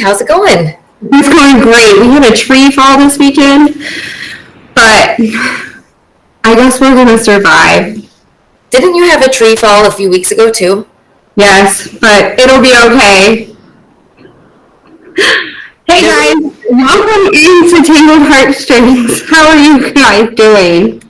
How's it going? It's going great. We had a tree fall this weekend, but I guess we're going to survive. Didn't you have a tree fall a few weeks ago, too? Yes, but it'll be okay. Hey guys, welcome into Tangled Heart Strings. How are you guys doing?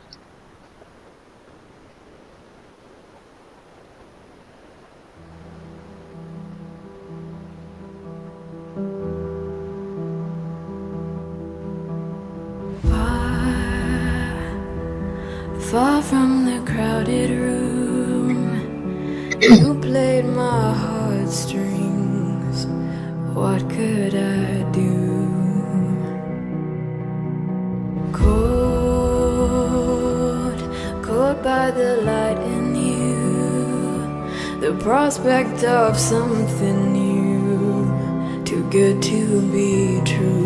Far from the crowded room, you played my heartstrings. What could I do? Caught by the light in you, the prospect of something new, too good to be true.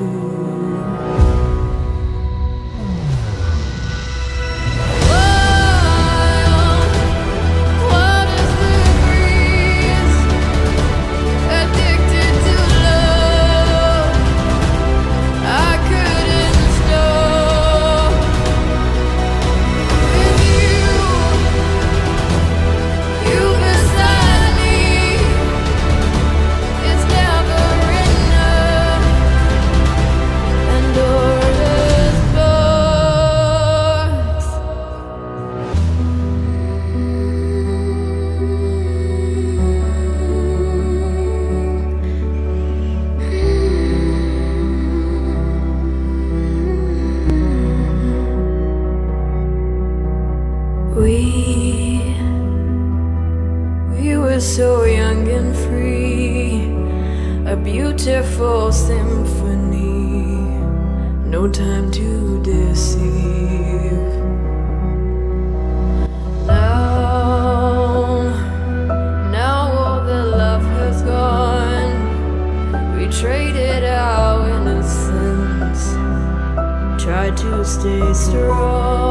We were so young and free, a beautiful symphony, no time to deceive. Now all the love has gone. We traded our innocence, tried to stay strong.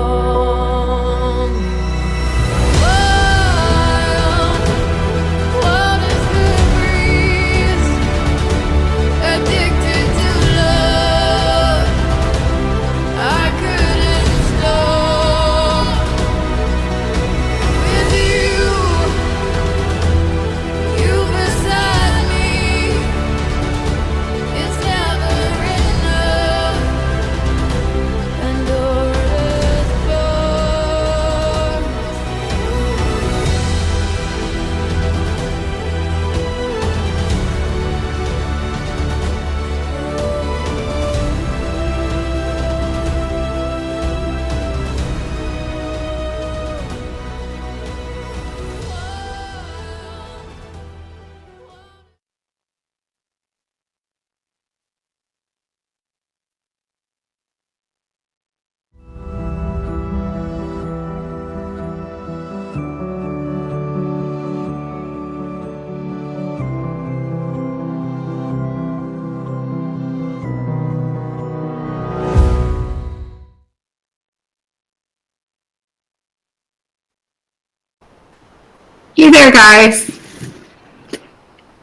Hey there guys.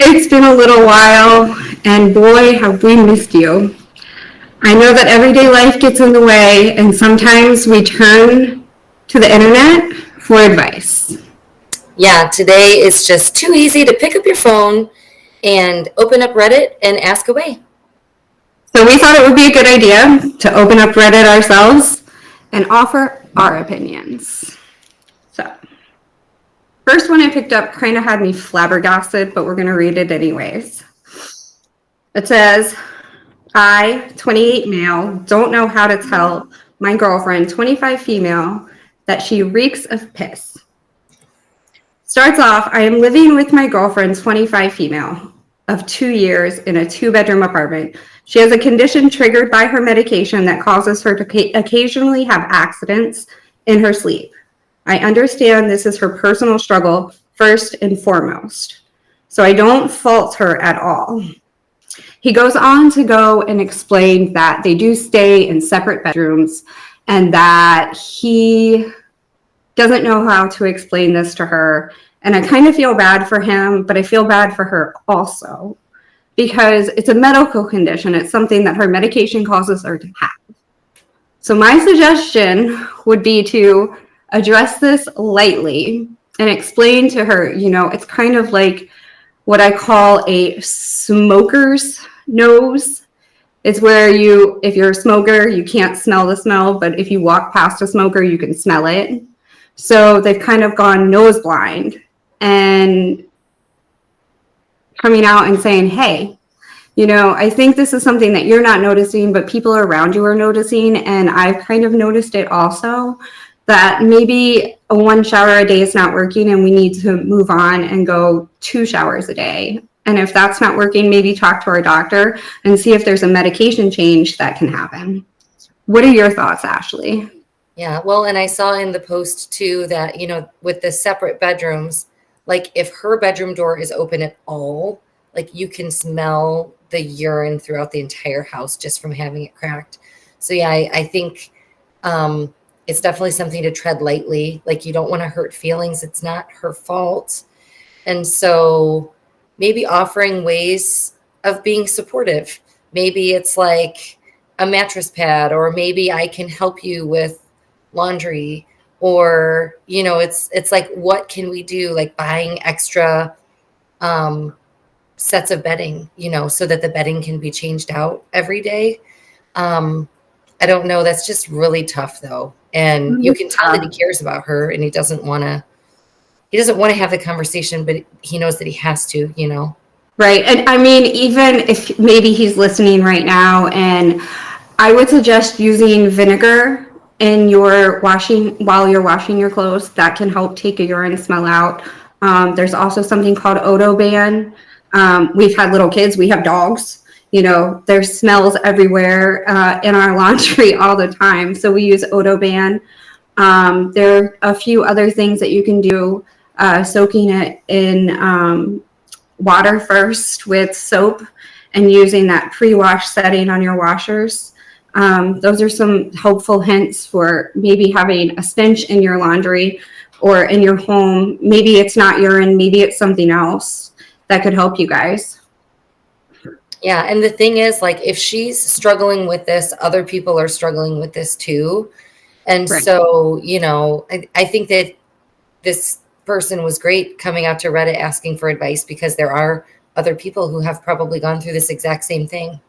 It's been a little while and boy have we missed you. I know that everyday life gets in the way and sometimes we turn to the internet for advice. Yeah, today it's just too easy to pick up your phone and open up Reddit and ask away. So we thought it would be a good idea to open up Reddit ourselves and offer our opinions. So, first one I picked up kind of had me flabbergasted, but we're going to read it anyways. It says, I, 28 male, don't know how to tell my girlfriend, 25 female, that she reeks of piss. Starts off, I am living with my girlfriend, 25 female, of 2 years in a 2-bedroom apartment. She has a condition triggered by her medication that causes her to occasionally have accidents in her sleep. I understand this is her personal struggle first and foremost, so I don't fault her at all. He goes on to go and explain that they do stay in separate bedrooms and that he doesn't know how to explain this to her. And I kind of feel bad for him, but I feel bad for her also. because it's a medical condition. It's something that her medication causes her to have. So my suggestion would be to address this lightly and explain to her, it's kind of like what I call a smoker's nose. It's where if you're a smoker, you can't smell the smell, but if you walk past a smoker, you can smell it. So they've kind of gone nose blind and coming out and saying, hey, I think this is something that you're not noticing, but people around you are noticing. And I've kind of noticed it also, that maybe a 1 shower a day is not working and we need to move on and go 2 showers a day. And if that's not working, maybe talk to our doctor and see if there's a medication change that can happen. What are your thoughts, Ashley? Yeah, well, and I saw in the post too that, with the separate bedrooms, like if her bedroom door is open at all, like you can smell the urine throughout the entire house just from having it cracked. So yeah, I think it's definitely something to tread lightly. Like you don't want to hurt feelings. It's not her fault. And so maybe offering ways of being supportive. Maybe it's like a mattress pad, or maybe I can help you with laundry, or, it's like, what can we do? Like buying extra sets of bedding, so that the bedding can be changed out every day. I don't know. That's just really tough though. And you can tell that he cares about her and he doesn't want to have the conversation, but he knows that he has to, Right. And I mean, even if maybe he's listening right now, and I would suggest using vinegar in your while you're washing your clothes. That can help take a urine smell out. There's also something called Odoban. We've had little kids, we have dogs, there's smells everywhere in our laundry all the time. So we use Odoban. There are a few other things that you can do, soaking it in water first with soap and using that pre-wash setting on your washers. Those are some helpful hints for maybe having a stench in your laundry or in your home. Maybe it's not urine, maybe it's something else that could help you guys. Yeah. And the thing is, like, if she's struggling with this, other people are struggling with this too. And right. So, I think that this person was great coming out to Reddit asking for advice, because there are other people who have probably gone through this exact same thing.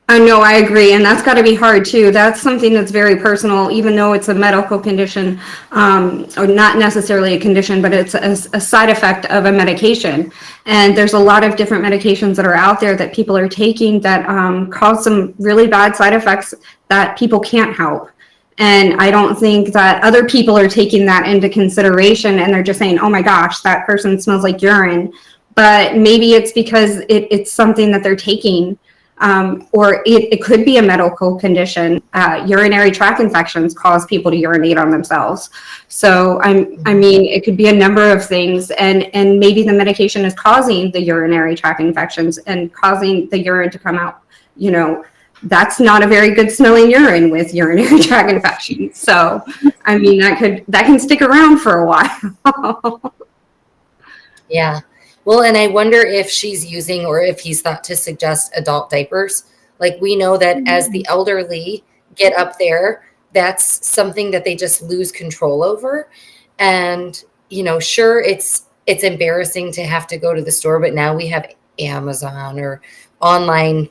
No, I agree. And that's got to be hard too. That's something that's very personal, even though it's a medical condition, or not necessarily a condition, but it's a side effect of a medication. And there's a lot of different medications that are out there that people are taking that cause some really bad side effects that people can't help. And I don't think that other people are taking that into consideration, and they're just saying, oh my gosh, that person smells like urine. But maybe it's because it's something that they're taking. Or it could be a medical condition. Urinary tract infections cause people to urinate on themselves. So I mean, it could be a number of things, and maybe the medication is causing the urinary tract infections and causing the urine to come out. That's not a very good smelling urine with urinary tract infections. So I mean, that can stick around for a while. Yeah. Well, and I wonder if she's using, or if he's thought to suggest, adult diapers. Like, we know that as the elderly get up there, that's something that they just lose control over. And, sure, it's embarrassing to have to go to the store, but now we have Amazon or online,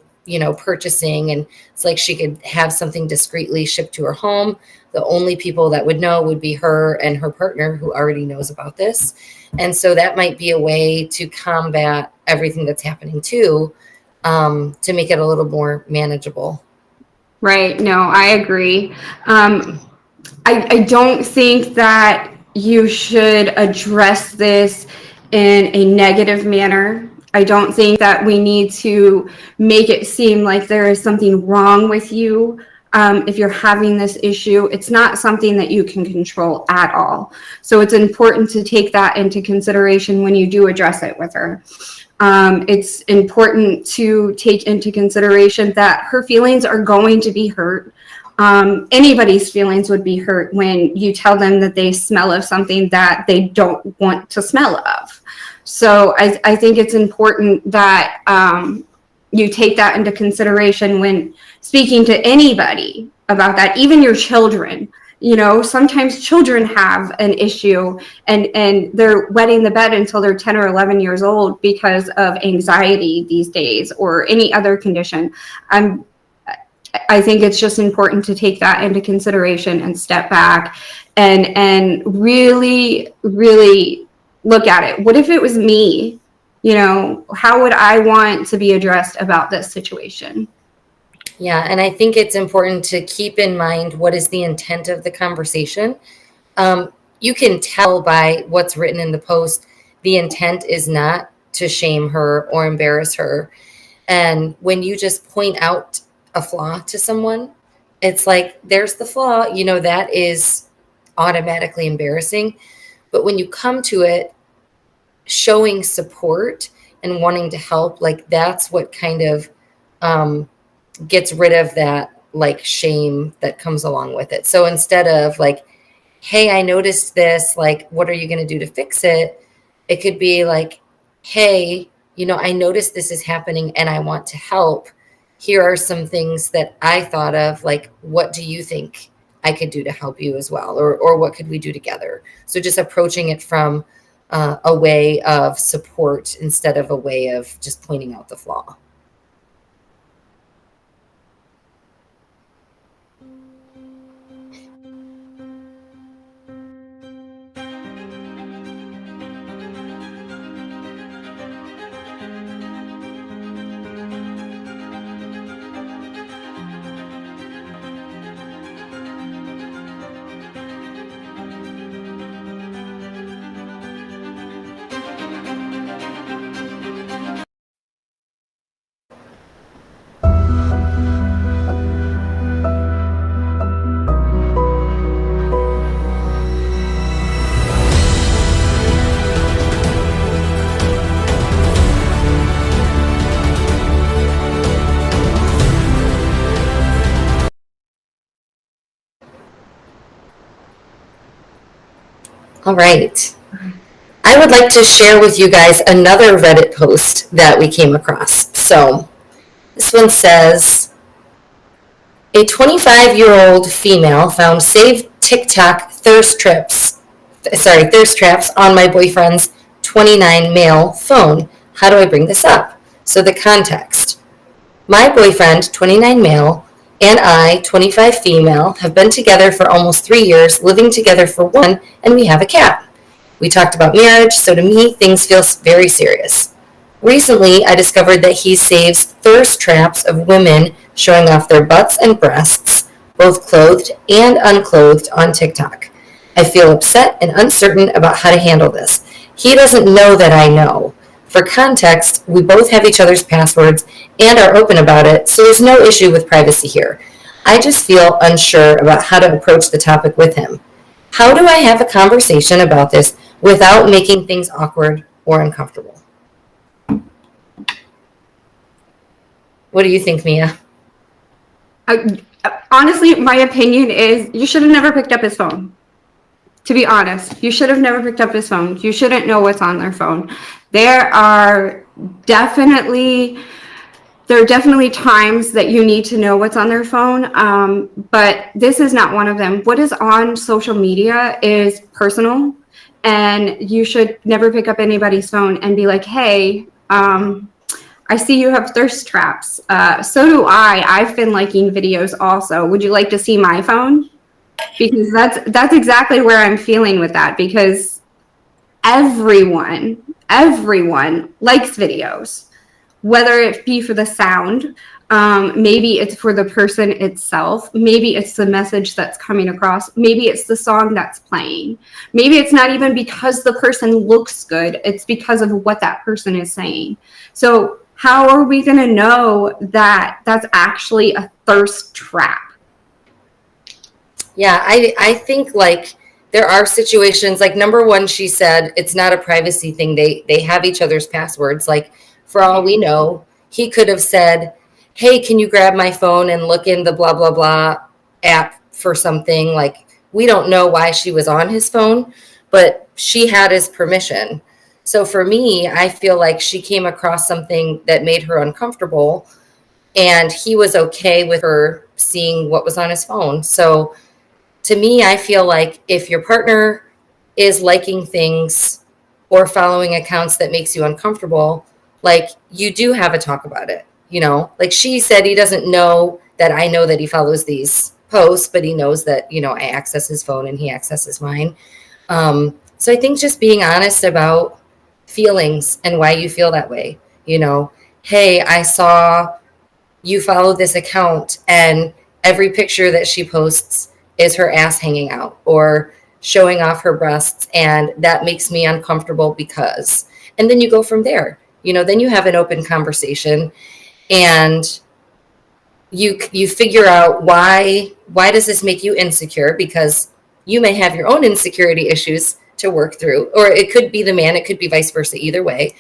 purchasing. And it's like she could have something discreetly shipped to her home. The only people that would know would be her and her partner, who already knows about this. And so that might be a way to combat everything that's happening too, to make it a little more manageable. Right. No, I agree. I don't think that you should address this in a negative manner. I don't think that we need to make it seem like there is something wrong with you. If you're having this issue, it's not something that you can control at all. So it's important to take that into consideration when you do address it with her. It's important to take into consideration that her feelings are going to be hurt. Anybody's feelings would be hurt when you tell them that they smell of something that they don't want to smell of. So I think it's important that you take that into consideration when speaking to anybody about that, even your children. You know, sometimes children have an issue and they're wetting the bed until they're 10 or 11 years old because of anxiety these days or any other condition. I think it's just important to take that into consideration and step back and really, really look at it. What if it was me? You know, how would I want to be addressed about this situation? Yeah, and I think it's important to keep in mind what is the intent of the conversation. You can tell by what's written in the post, the intent is not to shame her or embarrass her. And when you just point out a flaw to someone, it's like, there's the flaw, you know, that is automatically embarrassing. But when you come to it showing support and wanting to help, like that's what kind of gets rid of that like shame that comes along with it. So instead of like, hey, I noticed this, like, what are you going to do to fix it? It could be like, hey, you know, I noticed this is happening and I want to help. Here are some things that I thought of, like, what do you think I could do to help you as well? Or what could we do together? So just approaching it from a way of support instead of a way of just pointing out the flaw. All right. I would like to share with you guys another Reddit post that we came across. So this one says, a 25-year-old female found saved TikTok thirst traps on my boyfriend's 29 male phone. How do I bring this up? So the context. My boyfriend, 29 male, and I, 25 female, have been together for almost 3 years, living together for 1, and we have a cat. We talked about marriage, so to me, things feel very serious. Recently, I discovered that he saves thirst traps of women showing off their butts and breasts, both clothed and unclothed, on TikTok. I feel upset and uncertain about how to handle this. He doesn't know that I know. For context, we both have each other's passwords and are open about it, so there's no issue with privacy here. I just feel unsure about how to approach the topic with him. How do I have a conversation about this without making things awkward or uncomfortable? What do you think, Mia? Honestly, my opinion is you should have never picked up his phone. To be honest, you should have never picked up his phone. You shouldn't know what's on their phone. There are definitely times that you need to know what's on their phone, but this is not one of them. What is on social media is personal, and you should never pick up anybody's phone and be like, hey, I see you have thirst traps. So do I. I've been liking videos also. Would you like to see my phone? Because that's exactly where I'm feeling with that, because everyone likes videos, whether it be for the sound, maybe it's for the person itself, maybe it's the message that's coming across, maybe it's the song that's playing, maybe it's not even because the person looks good, it's because of what that person is saying. So how are we going to know that that's actually a thirst trap? Yeah, I think like there are situations, like number one, she said it's not a privacy thing. They have each other's passwords. Like for all we know, he could have said, hey, can you grab my phone and look in the blah, blah, blah app for something? Like we don't know why she was on his phone, but she had his permission. So for me, I feel like she came across something that made her uncomfortable, and he was okay with her seeing what was on his phone. So to me, I feel like if your partner is liking things or following accounts that makes you uncomfortable, like you do have a talk about it. Like she said, he doesn't know that I know that he follows these posts, but he knows that, I access his phone and he accesses mine. So I think just being honest about feelings and why you feel that way. Hey, I saw you follow this account and every picture that she posts is her ass hanging out or showing off her breasts, and that makes me uncomfortable because. And then you go from there. Then you have an open conversation, and you figure out why does this make you insecure, because you may have your own insecurity issues to work through, or it could be the man, it could be vice versa, either way.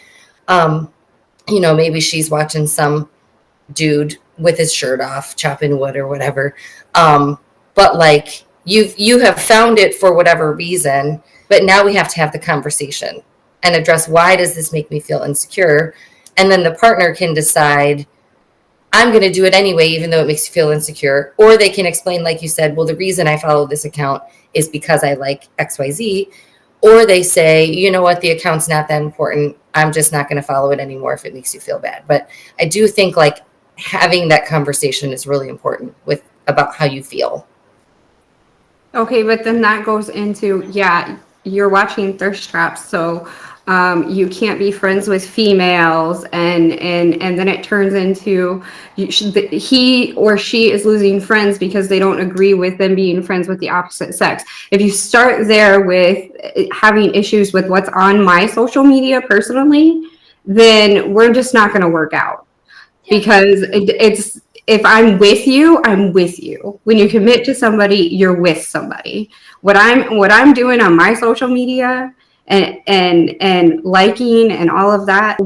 Maybe she's watching some dude with his shirt off chopping wood or whatever, but like you have found it for whatever reason, but now we have to have the conversation and address, why does this make me feel insecure? And then the partner can decide, I'm going to do it anyway, even though it makes you feel insecure. Or they can explain, like you said, well, the reason I follow this account is because I like XYZ. Or they say, you know what, the account's not that important. I'm just not going to follow it anymore if it makes you feel bad. But I do think like having that conversation is really important about how you feel. Okay, but then that goes into, you're watching thirst traps, so you can't be friends with females, and then it turns into he or she is losing friends because they don't agree with them being friends with the opposite sex. If you start there with having issues with what's on my social media personally, then we're just not going to work out. Yeah. Because it's, if I'm with you, I'm with you. When you commit to somebody, you're with somebody. What I'm doing on my social media and liking and all of that,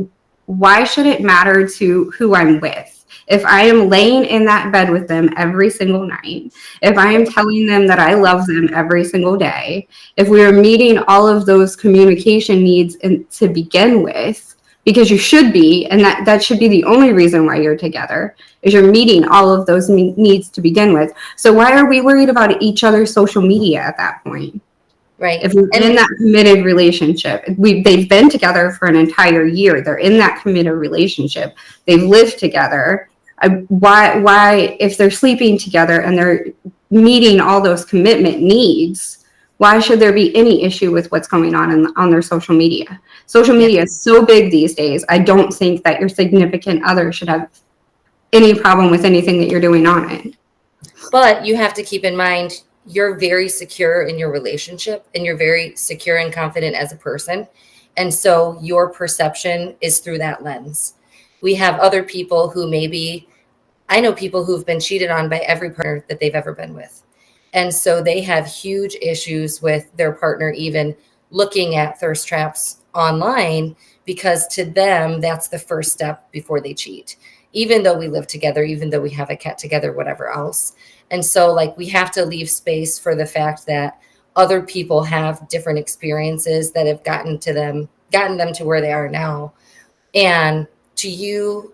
why should it matter to who I'm with? If I am laying in that bed with them every single night, if I am telling them that I love them every single day, if we are meeting all of those communication needs to begin with, because you should be, and that should be the only reason why you're together, is you're meeting all of those needs to begin with. So why are we worried about each other's social media at that point? Right. If we're in that committed relationship, they've been together for an entire year. They're in that committed relationship. They've lived together. Why, if they're sleeping together and they're meeting all those commitment needs, why should there be any issue with what's going on their social media? Social media is so big these days. I don't think that your significant other should have any problem with anything that you're doing on it. But you have to keep in mind, you're very secure in your relationship and you're very secure and confident as a person. And so your perception is through that lens. We have other people who I know people who've been cheated on by every partner that they've ever been with. And so they have huge issues with their partner even looking at thirst traps online, because to them, that's the first step before they cheat, even though we live together, even though we have a cat together, whatever else. And so like we have to leave space for the fact that other people have different experiences that have gotten them to where they are now. And to you,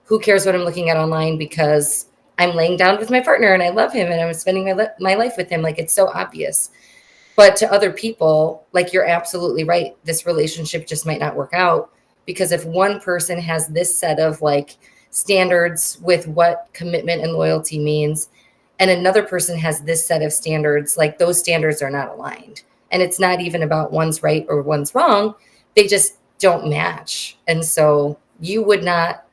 who cares what I'm looking at online, because I'm laying down with my partner and I love him and I'm spending my life with him. Like, it's so obvious. But to other people, like, you're absolutely right. This relationship just might not work out, because if one person has this set of like standards with what commitment and loyalty means, and another person has this set of standards, like those standards are not aligned. And it's not even about one's right or one's wrong. They just don't match. And so you would not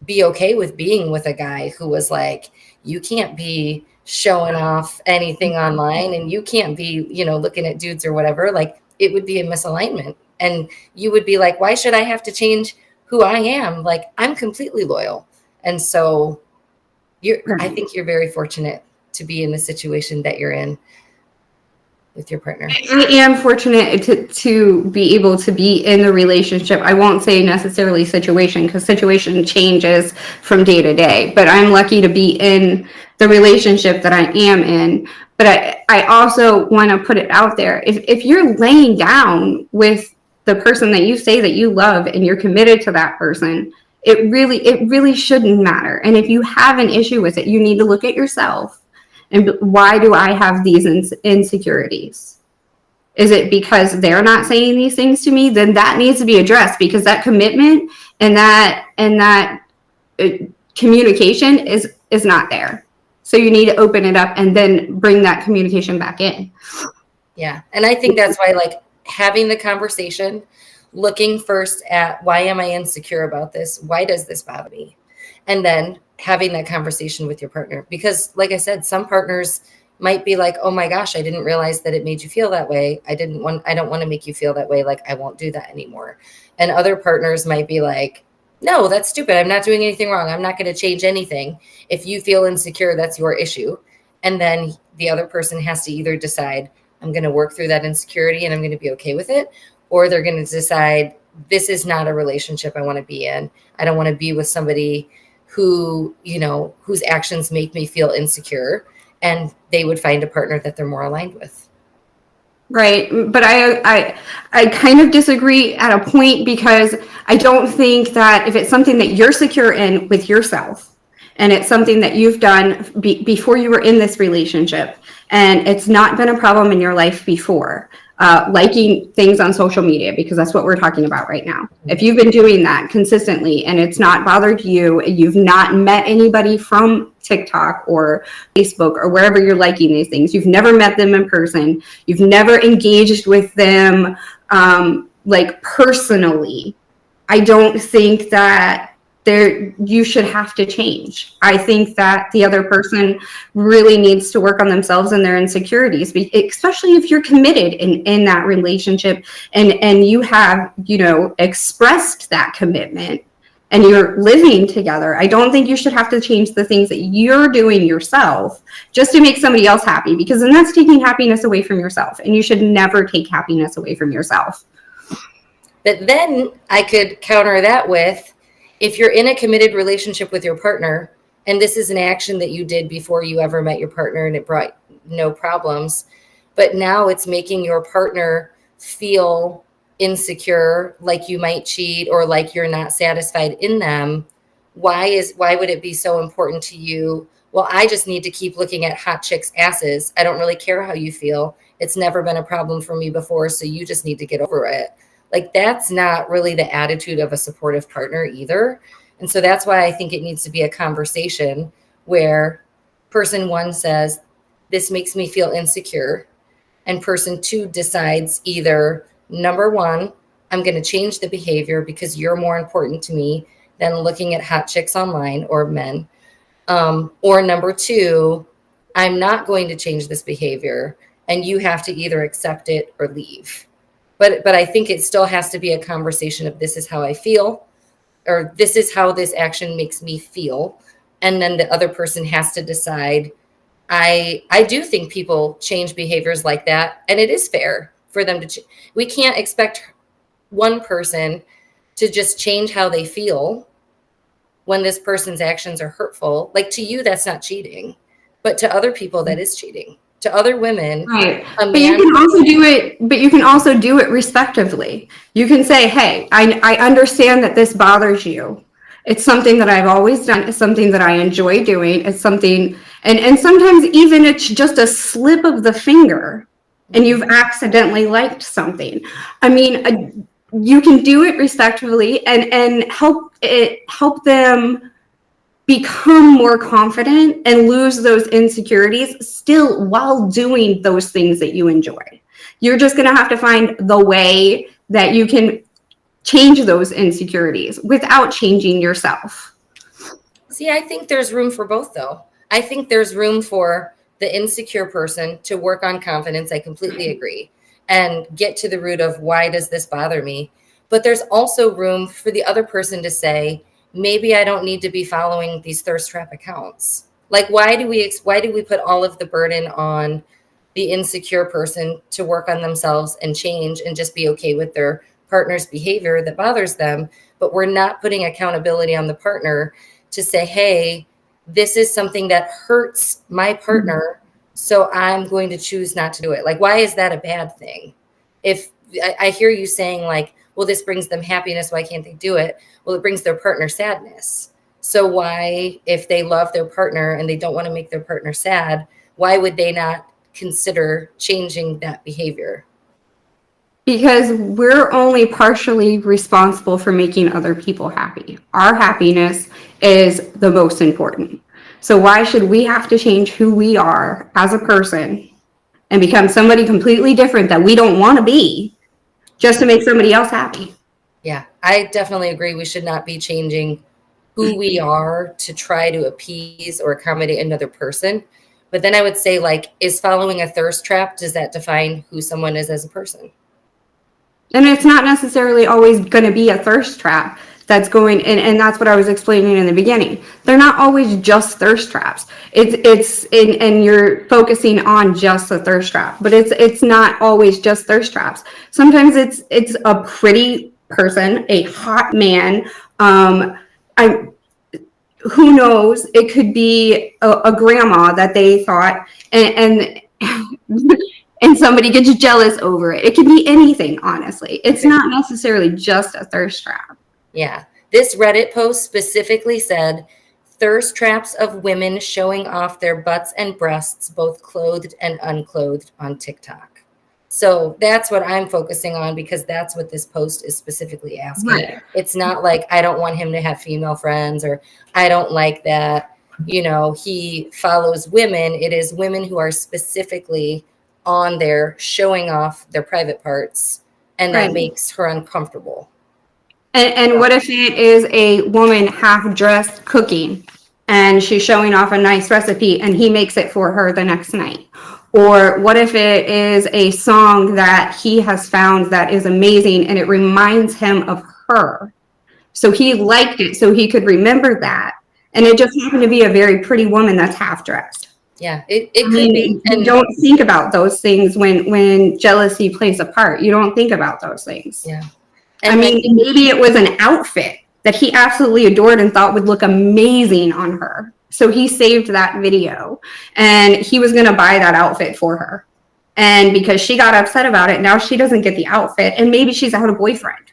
be okay with being with a guy who was like, you can't be showing off anything online and you can't be, looking at dudes or whatever. Like, it would be a misalignment. And you would be like, why should I have to change who I am? Like, I'm completely loyal. And so I think you're very fortunate to be in the situation that you're in with your partner. I am fortunate to be able to be in the relationship. I won't say necessarily situation, because situation changes from day to day, but I'm lucky to be in the relationship that I am in. But I also want to put it out there. If you're laying down with the person that you say that you love and you're committed to that person, it really shouldn't matter. And if you have an issue with it, you need to look at yourself and why do I have these insecurities? Is it because they're not saying these things to me? Then that needs to be addressed, because that commitment and that communication is not there. So you need to open it up and then bring that communication back in. Yeah. And I think that's why, like, having the conversation, looking first at why am I insecure about this? Why does this bother me? And then having that conversation with your partner. Because like I said, some partners might be like, oh my gosh, I didn't realize that it made you feel that way. I don't want to make you feel that way. Like, I won't do that anymore. And other partners might be like, no, that's stupid. I'm not doing anything wrong. I'm not going to change anything. If you feel insecure, that's your issue. And then the other person has to either decide, I'm going to work through that insecurity and I'm going to be okay with it. Or they're going to decide, this is not a relationship I want to be in. I don't want to be with somebody who, whose actions make me feel insecure. And they would find a partner that they're more aligned with. Right. But I kind of disagree at a point, because I don't think that if it's something that you're secure in with yourself, and it's something that you've done before you were in this relationship, and it's not been a problem in your life before, liking things on social media, because that's what we're talking about right now. If you've been doing that consistently and it's not bothered you, you've not met anybody from TikTok or Facebook or wherever you're liking these things, you've never met them in person, you've never engaged with them like personally, I don't think that you should have to change. I think that the other person really needs to work on themselves and their insecurities, especially if you're committed in that relationship and you have, expressed that commitment and you're living together. I don't think you should have to change the things that you're doing yourself just to make somebody else happy, because then that's taking happiness away from yourself, and you should never take happiness away from yourself. But then I could counter that with, if you're in a committed relationship with your partner, and this is an action that you did before you ever met your partner and it brought no problems, but now it's making your partner feel insecure, like you might cheat or like you're not satisfied in them, why would it be so important to you? Well, I just need to keep looking at hot chicks' asses. I don't really care how you feel. It's never been a problem for me before, so you just need to get over it. Like, that's not really the attitude of a supportive partner either. And so that's why I think it needs to be a conversation where person one says, this makes me feel insecure. And person two decides either, number one, I'm going to change the behavior because you're more important to me than looking at hot chicks online or men. Or number two, I'm not going to change this behavior and you have to either accept it or leave. But I think it still has to be a conversation of, this is how I feel, or this is how this action makes me feel. And then the other person has to decide, I do think people change behaviors like that. And it is fair for them to, we can't expect one person to just change how they feel when this person's actions are hurtful. Like, to you, that's not cheating, but to other people, that is cheating. To other women, right? But you can also do it. But you can also do it respectively. You can say, "Hey, I understand that this bothers you. It's something that I've always done. It's something that I enjoy doing. It's something, and sometimes even it's just a slip of the finger, and you've accidentally liked something. I mean, you can do it respectively and help them become more confident and lose those insecurities still while doing those things that you enjoy. You're just going to have to find the way that you can change those insecurities without changing yourself. See, I think there's room for both, though. I think there's room for the insecure person to work on confidence. I completely agree. And get to the root of, why does this bother me? But there's also room for the other person to say, maybe I don't need to be following these thirst trap accounts. Like, why do we put all of the burden on the insecure person to work on themselves and change and just be okay with their partner's behavior that bothers them? But we're not putting accountability on the partner to say, hey, this is something that hurts my partner, so I'm going to choose not to do it. Like, why is that a bad thing? If I hear you saying like, well, this brings them happiness. Why can't they do it? Well, it brings their partner sadness. So why, if they love their partner and they don't want to make their partner sad, why would they not consider changing that behavior? Because we're only partially responsible for making other people happy. Our happiness is the most important. So why should we have to change who we are as a person and become somebody completely different that we don't want to be just to make somebody else happy? Yeah, I definitely agree. We should not be changing who we are to try to appease or accommodate another person. But then I would say, like, is following a thirst trap, does that define who someone is as a person? And it's not necessarily always going to be a thirst trap that's going, and that's what I was explaining in the beginning. They're not always just thirst traps. And you're focusing on just a thirst trap, but it's not always just thirst traps. Sometimes it's a pretty person, a hot man. Who knows? It could be a grandma that they thought, and and somebody gets jealous over it. It could be anything, honestly. It's not necessarily just a thirst trap. Yeah. This Reddit post specifically said, thirst traps of women showing off their butts and breasts, both clothed and unclothed, on TikTok. So that's what I'm focusing on, because that's what this post is specifically asking. Right. It's not like, I don't want him to have female friends, or I don't like that, he follows women. It is women who are specifically on there showing off their private parts, and that makes her uncomfortable. And what if it is a woman half dressed cooking and she's showing off a nice recipe and he makes it for her the next night? Or what if it is a song that he has found that is amazing and it reminds him of her? So he liked it, so he could remember that. And it just happened to be a very pretty woman that's half dressed. Yeah, it could be. And you don't think about those things when jealousy plays a part. You don't think about those things. Yeah. And maybe it was an outfit that he absolutely adored and thought would look amazing on her. So he saved that video and he was going to buy that outfit for her. And because she got upset about it, now she doesn't get the outfit, and maybe she's out of boyfriend.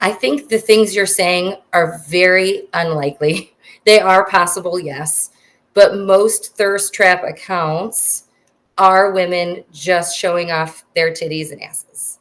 I think the things you're saying are very unlikely. They are possible, yes. But most thirst trap accounts are women just showing off their titties and asses.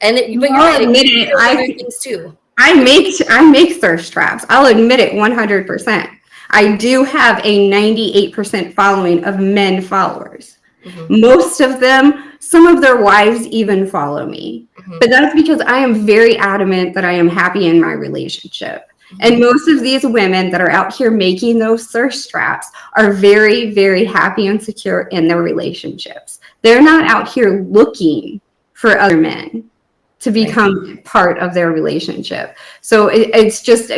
But you're right, other things too. I make thirst traps. I'll admit it 100%. I do have a 98% following of men followers. Mm-hmm. Most of them, some of their wives even follow me. Mm-hmm. But that's because I am very adamant that I am happy in my relationship. Mm-hmm. And most of these women that are out here making those thirst traps are very, very happy and secure in their relationships. They're not out here looking for other men to become part of their relationship. So it's just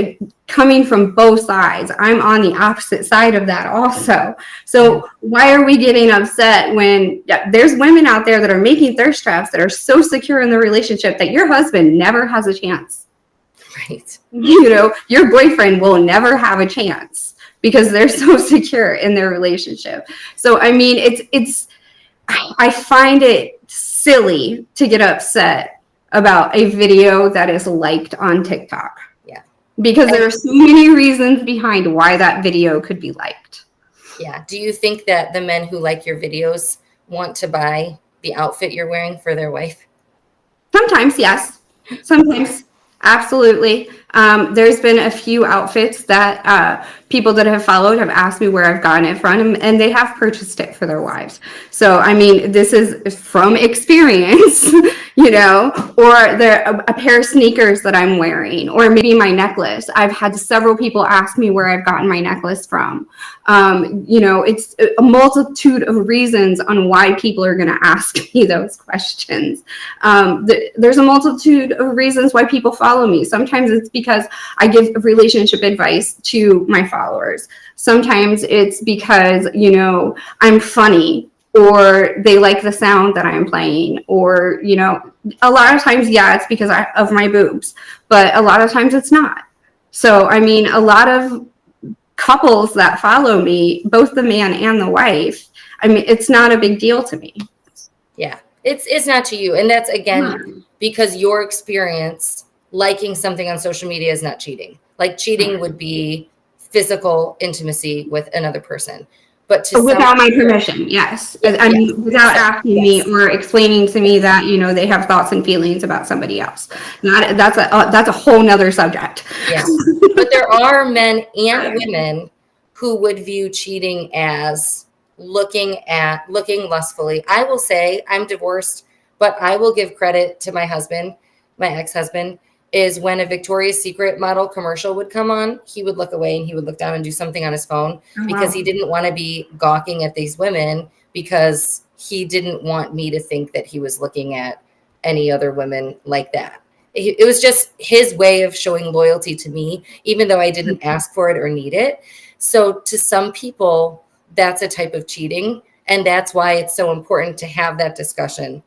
coming from both sides. I'm on the opposite side of that also. So why are we getting upset when there's women out there that are making thirst traps that are so secure in their relationship that your husband never has a chance? Right. Your boyfriend will never have a chance because they're so secure in their relationship. So, I mean, I find it silly to get upset about a video that is liked on TikTok. Yeah. Because there are so many reasons behind why that video could be liked. Yeah. Do you think that the men who like your videos want to buy the outfit you're wearing for their wife? Sometimes, yes. Sometimes. Absolutely. There's been a few outfits that people that have followed have asked me where I've gotten it from, and they have purchased it for their wives. So, I mean, this is from experience, or a pair of sneakers that I'm wearing, or maybe my necklace. I've had several people ask me where I've gotten my necklace from. It's a multitude of reasons on why people are going to ask me those questions. There's a multitude of reasons why people follow me. Sometimes it's because I give relationship advice to my followers. Sometimes it's because, I'm funny, or they like the sound that I'm playing, or, a lot of times, it's because of my boobs, but a lot of times it's not. So, I mean, a lot of couples that follow me, both the man and the wife, I mean, it's not a big deal to me. Yeah. It's not to you. And that's, again, Hmm. because your experience liking something on social media is not cheating. Like, cheating would be physical intimacy with another person. But to some, Without my permission, yes. yeah, I yes, mean, without asking me yes. or explaining to me that, you know, they have thoughts and feelings about somebody else. That's a whole nother subject. Yeah. But there are men and women who would view cheating as looking lustfully. I will say I'm divorced, but I will give credit to my husband, my ex-husband, is when a Victoria's Secret model commercial would come on, he would look away and he would look down and do something on his phone because he didn't want to be gawking at these women, because he didn't want me to think that he was looking at any other women like that. It was just his way of showing loyalty to me, even though I didn't ask for it or need it. So to some people, that's a type of cheating. And that's why it's so important to have that discussion.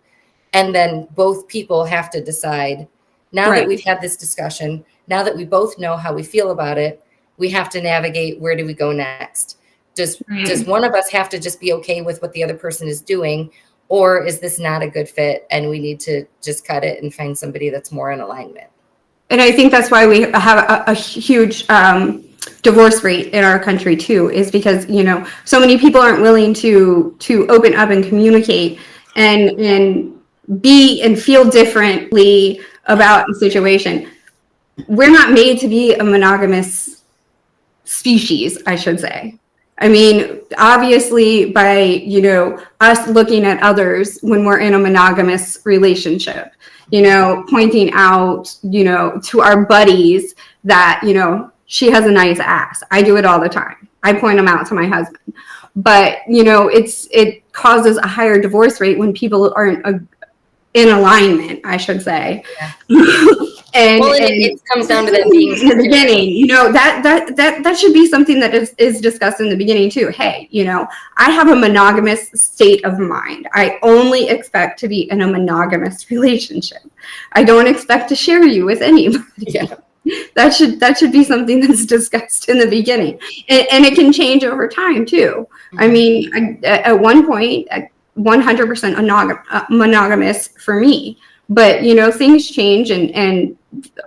And then both people have to decide, now that Right. we've had this discussion, now that we both know how we feel about it, we have to navigate, where do we go next? Does one of us have to just be okay with what the other person is doing? Or is this not a good fit and we need to just cut it and find somebody that's more in alignment? And I think that's why we have a huge divorce rate in our country too, is because, you know, so many people aren't willing to open up and communicate and be and feel differently about a situation. We're not made to be a monogamous species, I should say. I mean, obviously, by, you know, us looking at others when we're in a monogamous relationship, you know, pointing out, you know, to our buddies that, you know, she has a nice ass. I do it all the time. I point them out to my husband. But, you know, it causes a higher divorce rate when people aren't in alignment, I should say. Yeah. And it comes down to that being in the beginning, you know, that should be something that is discussed in the beginning too. Hey, you know, I have a monogamous state of mind. I only expect to be in a monogamous relationship. I don't expect to share you with anybody. Yeah. That should be something that's discussed in the beginning, and it can change over time too. I mean, at one point, 100% monogamous for me. But, you know, things change and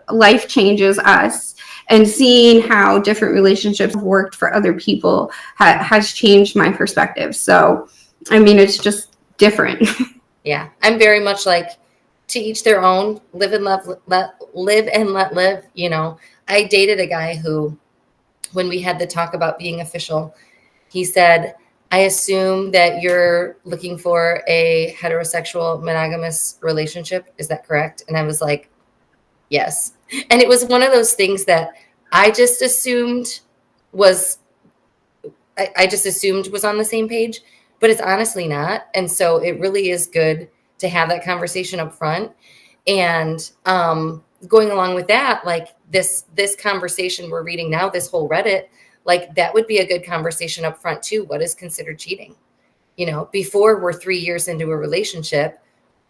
life changes us, and seeing how different relationships have worked for other people has changed my perspective. So, I mean, it's just different. Yeah. I'm very much like, to each their own, live and let live. You know, I dated a guy who, when we had the talk about being official, he said, I assume that you're looking for a heterosexual monogamous relationship. Is that correct? And I was like, yes. And it was one of those things that I just assumed was on the same page, but it's honestly not. And so it really is good to have that conversation up front. And going along with that, like this conversation we're reading now, this whole Reddit, like that would be a good conversation up front too. What is considered cheating? You know, before we're 3 years into a relationship,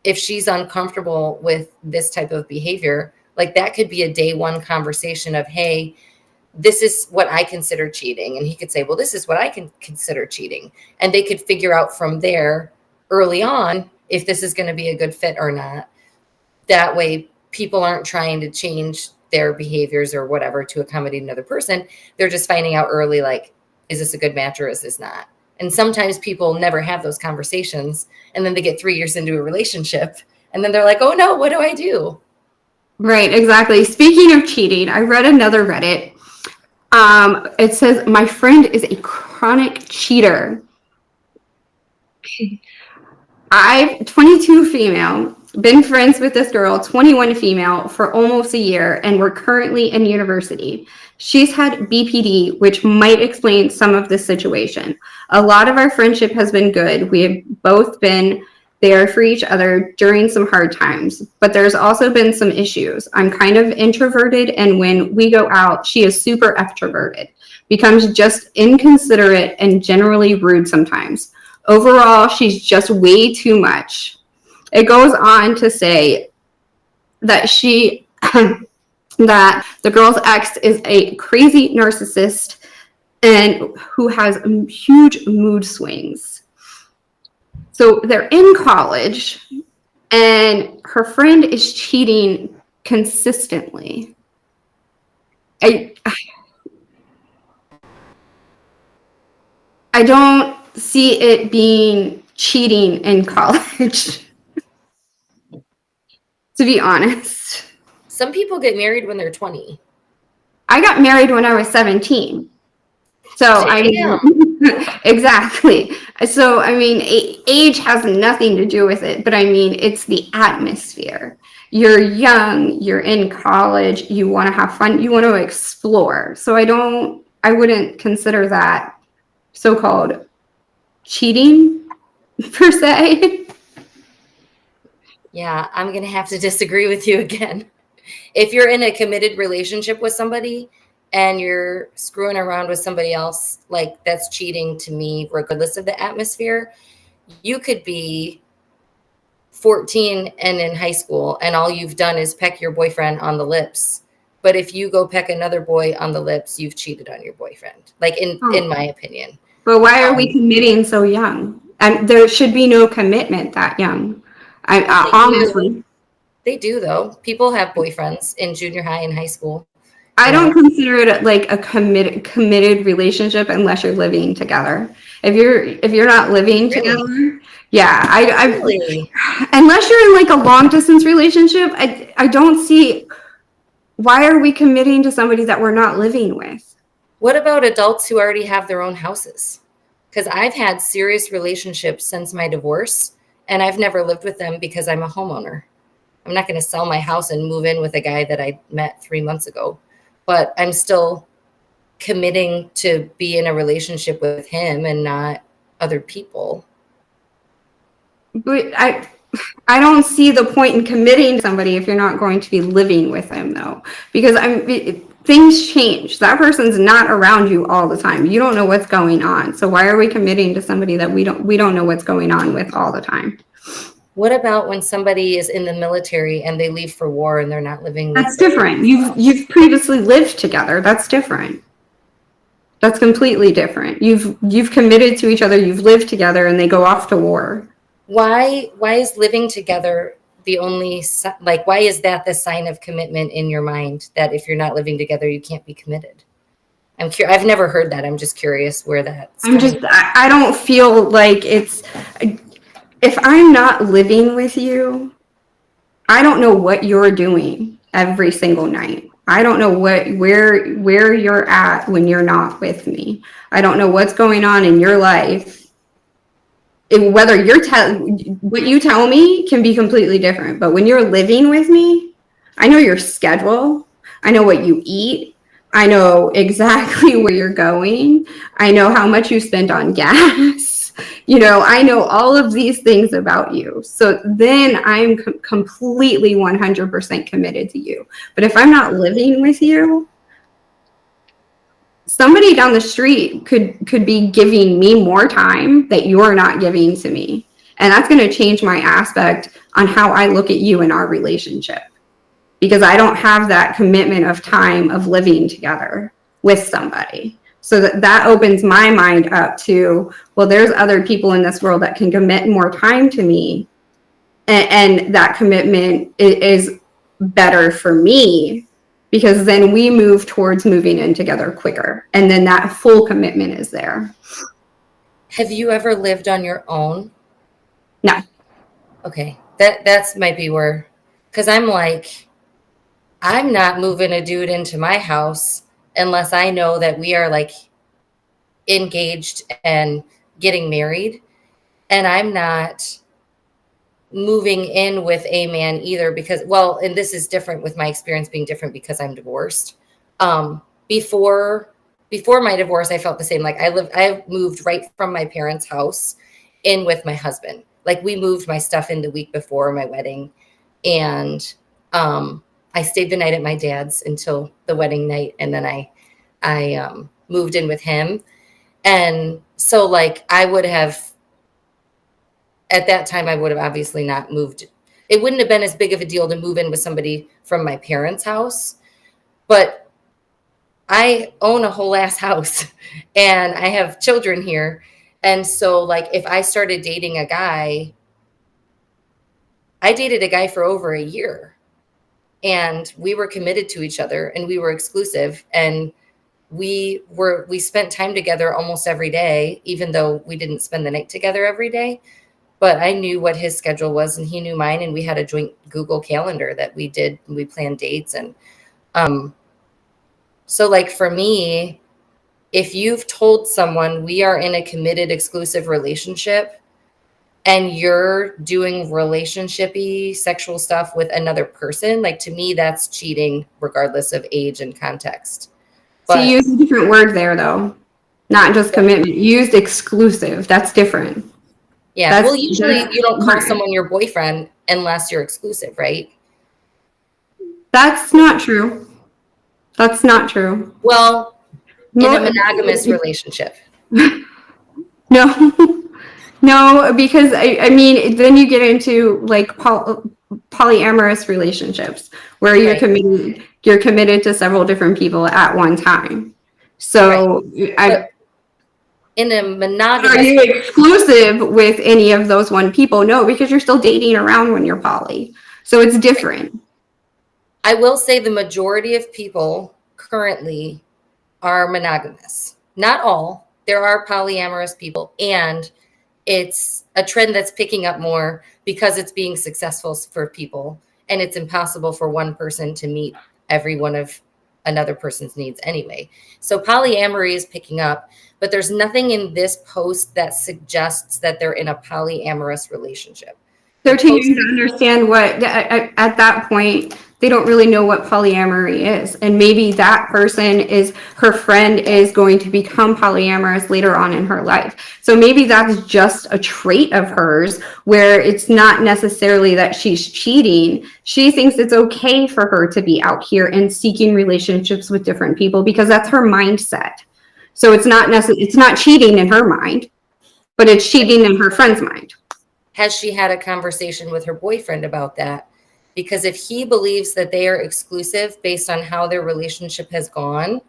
if she's uncomfortable with this type of behavior, like that could be a day one conversation of, hey, this is what I consider cheating. And he could say, well, this is what I can consider cheating. And they could figure out from there early on if this is going to be a good fit or not. That way people aren't trying to change their behaviors or whatever to accommodate another person. They're just finding out early, like, is this a good match or is this not? And sometimes people never have those conversations, and then they get 3 years into a relationship and then they're like, oh no, what do I do? Right, exactly. Speaking of cheating, I read another Reddit. It says, my friend is a chronic cheater. I've 22 female, been friends with this girl, 21 female, for almost a year, and we're currently in university. She's had BPD, which might explain some of this situation. A lot of our friendship has been good. We have both been there for each other during some hard times, but there's also been some issues. I'm kind of introverted, and when we go out, she is super extroverted, becomes just inconsiderate and generally rude sometimes. Overall, she's just way too much. It goes on to say that that the girl's ex is a crazy narcissist and who has huge mood swings. So they're in college, and her friend is cheating consistently. I don't see it being cheating in college, to be honest. Some people get married when they're 20. I got married when I was 17. So I mean, exactly. So I mean, age has nothing to do with it, but I mean, it's the atmosphere. You're young, you're in college, you want to have fun, you want to explore. So I wouldn't consider that so-called cheating per se. Yeah, I'm going to have to disagree with you again. If you're in a committed relationship with somebody and you're screwing around with somebody else, like that's cheating to me, regardless of the atmosphere. You could be 14 and in high school, and all you've done is peck your boyfriend on the lips. But if you go peck another boy on the lips, you've cheated on your boyfriend, like in my opinion. But why are we committing so young? And there should be no commitment that young. Honestly. They do, though. People have boyfriends in junior high and high school. I don't consider it like a committed relationship unless you're living together. If you're not living together, yeah, Really? Unless you're in like a long distance relationship, I don't see why are we committing to somebody that we're not living with. What about adults who already have their own houses? Because I've had serious relationships since my divorce, and I've never lived with them because I'm a homeowner. I'm not going to sell my house and move in with a guy that I met 3 months ago, but I'm still committing to be in a relationship with him and not other people. But I don't see the point in committing to somebody if you're not going to be living with them, though, because things change. That person's not around you all the time. You don't know what's going on. So why are we committing to somebody that we don't know what's going on with all the time? What about when somebody is in the military and they leave for war and they're not living? That's different. You've previously lived together. That's different. That's completely different. You've committed to each other. You've lived together, and they go off to war. Why is living together the only, like, why is that the sign of commitment in your mind, that if you're not living together, you can't be committed? I'm curious. I've never heard that. I'm just curious where that's I don't feel like it's, if I'm not living with you, I don't know what you're doing every single night. I don't know where you're at when you're not with me. I don't know what's going on in your life. Whether what you tell me can be completely different, but when you're living with me, I know your schedule. I know what you eat. I know exactly where you're going. I know how much you spend on gas. I know all of these things about you. So then I'm completely 100% committed to you. But if I'm not living with you, somebody down the street could be giving me more time that you're not giving to me. And that's going to change my aspect on how I look at you in our relationship, because I don't have that commitment of time of living together with somebody. So that opens my mind up to, well, there's other people in this world that can commit more time to me. And that commitment is better for me, because then we move towards moving in together quicker. And then that full commitment is there. Have you ever lived on your own? No. Okay. That's might be where, because I'm like, I'm not moving a dude into my house unless I know that we are like engaged and getting married. And I'm not moving in with a man either, because, well, and this is different with my experience being different because I'm divorced. Before my divorce, I felt the same. Like I moved right from my parents' house in with my husband. Like we moved my stuff in the week before my wedding, and I stayed the night at my dad's until the wedding night, and then I moved in with him. And so like I would have, at that time, I would have obviously not moved. It wouldn't have been as big of a deal to move in with somebody from my parents' house, but I own a whole ass house and I have children here. And so like if I started dating a guy, I dated a guy for over a year, and we were committed to each other, and we were exclusive, and we spent time together almost every day, even though we didn't spend the night together every day. But I knew what his schedule was, and he knew mine, and we had a joint Google Calendar that we did. We planned dates, and so like for me, if you've told someone we are in a committed exclusive relationship and you're doing relationshipy sexual stuff with another person, like to me, that's cheating regardless of age and context. So you used a different word there, though. Not just commitment. You used exclusive. That's different. Yeah. Well, usually you don't call someone your boyfriend unless you're exclusive, right? That's not true. That's not true. Well, in a monogamous relationship. No. No, because I mean, then you get into like polyamorous relationships where you're committed to several different people at one time. So in a monogamous, are you exclusive with any of those one people? No, because you're still dating around when you're poly. So it's different. I will say the majority of people currently are monogamous. Not all. There are polyamorous people, and it's a trend that's picking up more because it's being successful for people, and it's impossible for one person to meet every one of another person's needs anyway. So polyamory is picking up, but there's nothing in this post that suggests that they're in a polyamorous relationship. They're taking to understand what, at that point, they don't really know what polyamory is. And maybe that person is, her friend is going to become polyamorous later on in her life. So maybe that's just a trait of hers where it's not necessarily that she's cheating. She thinks it's okay for her to be out here and seeking relationships with different people because that's her mindset. So it's not cheating in her mind, but it's cheating in her friend's mind. Has she had a conversation with her boyfriend about that? Because if he believes that they are exclusive based on how their relationship has gone,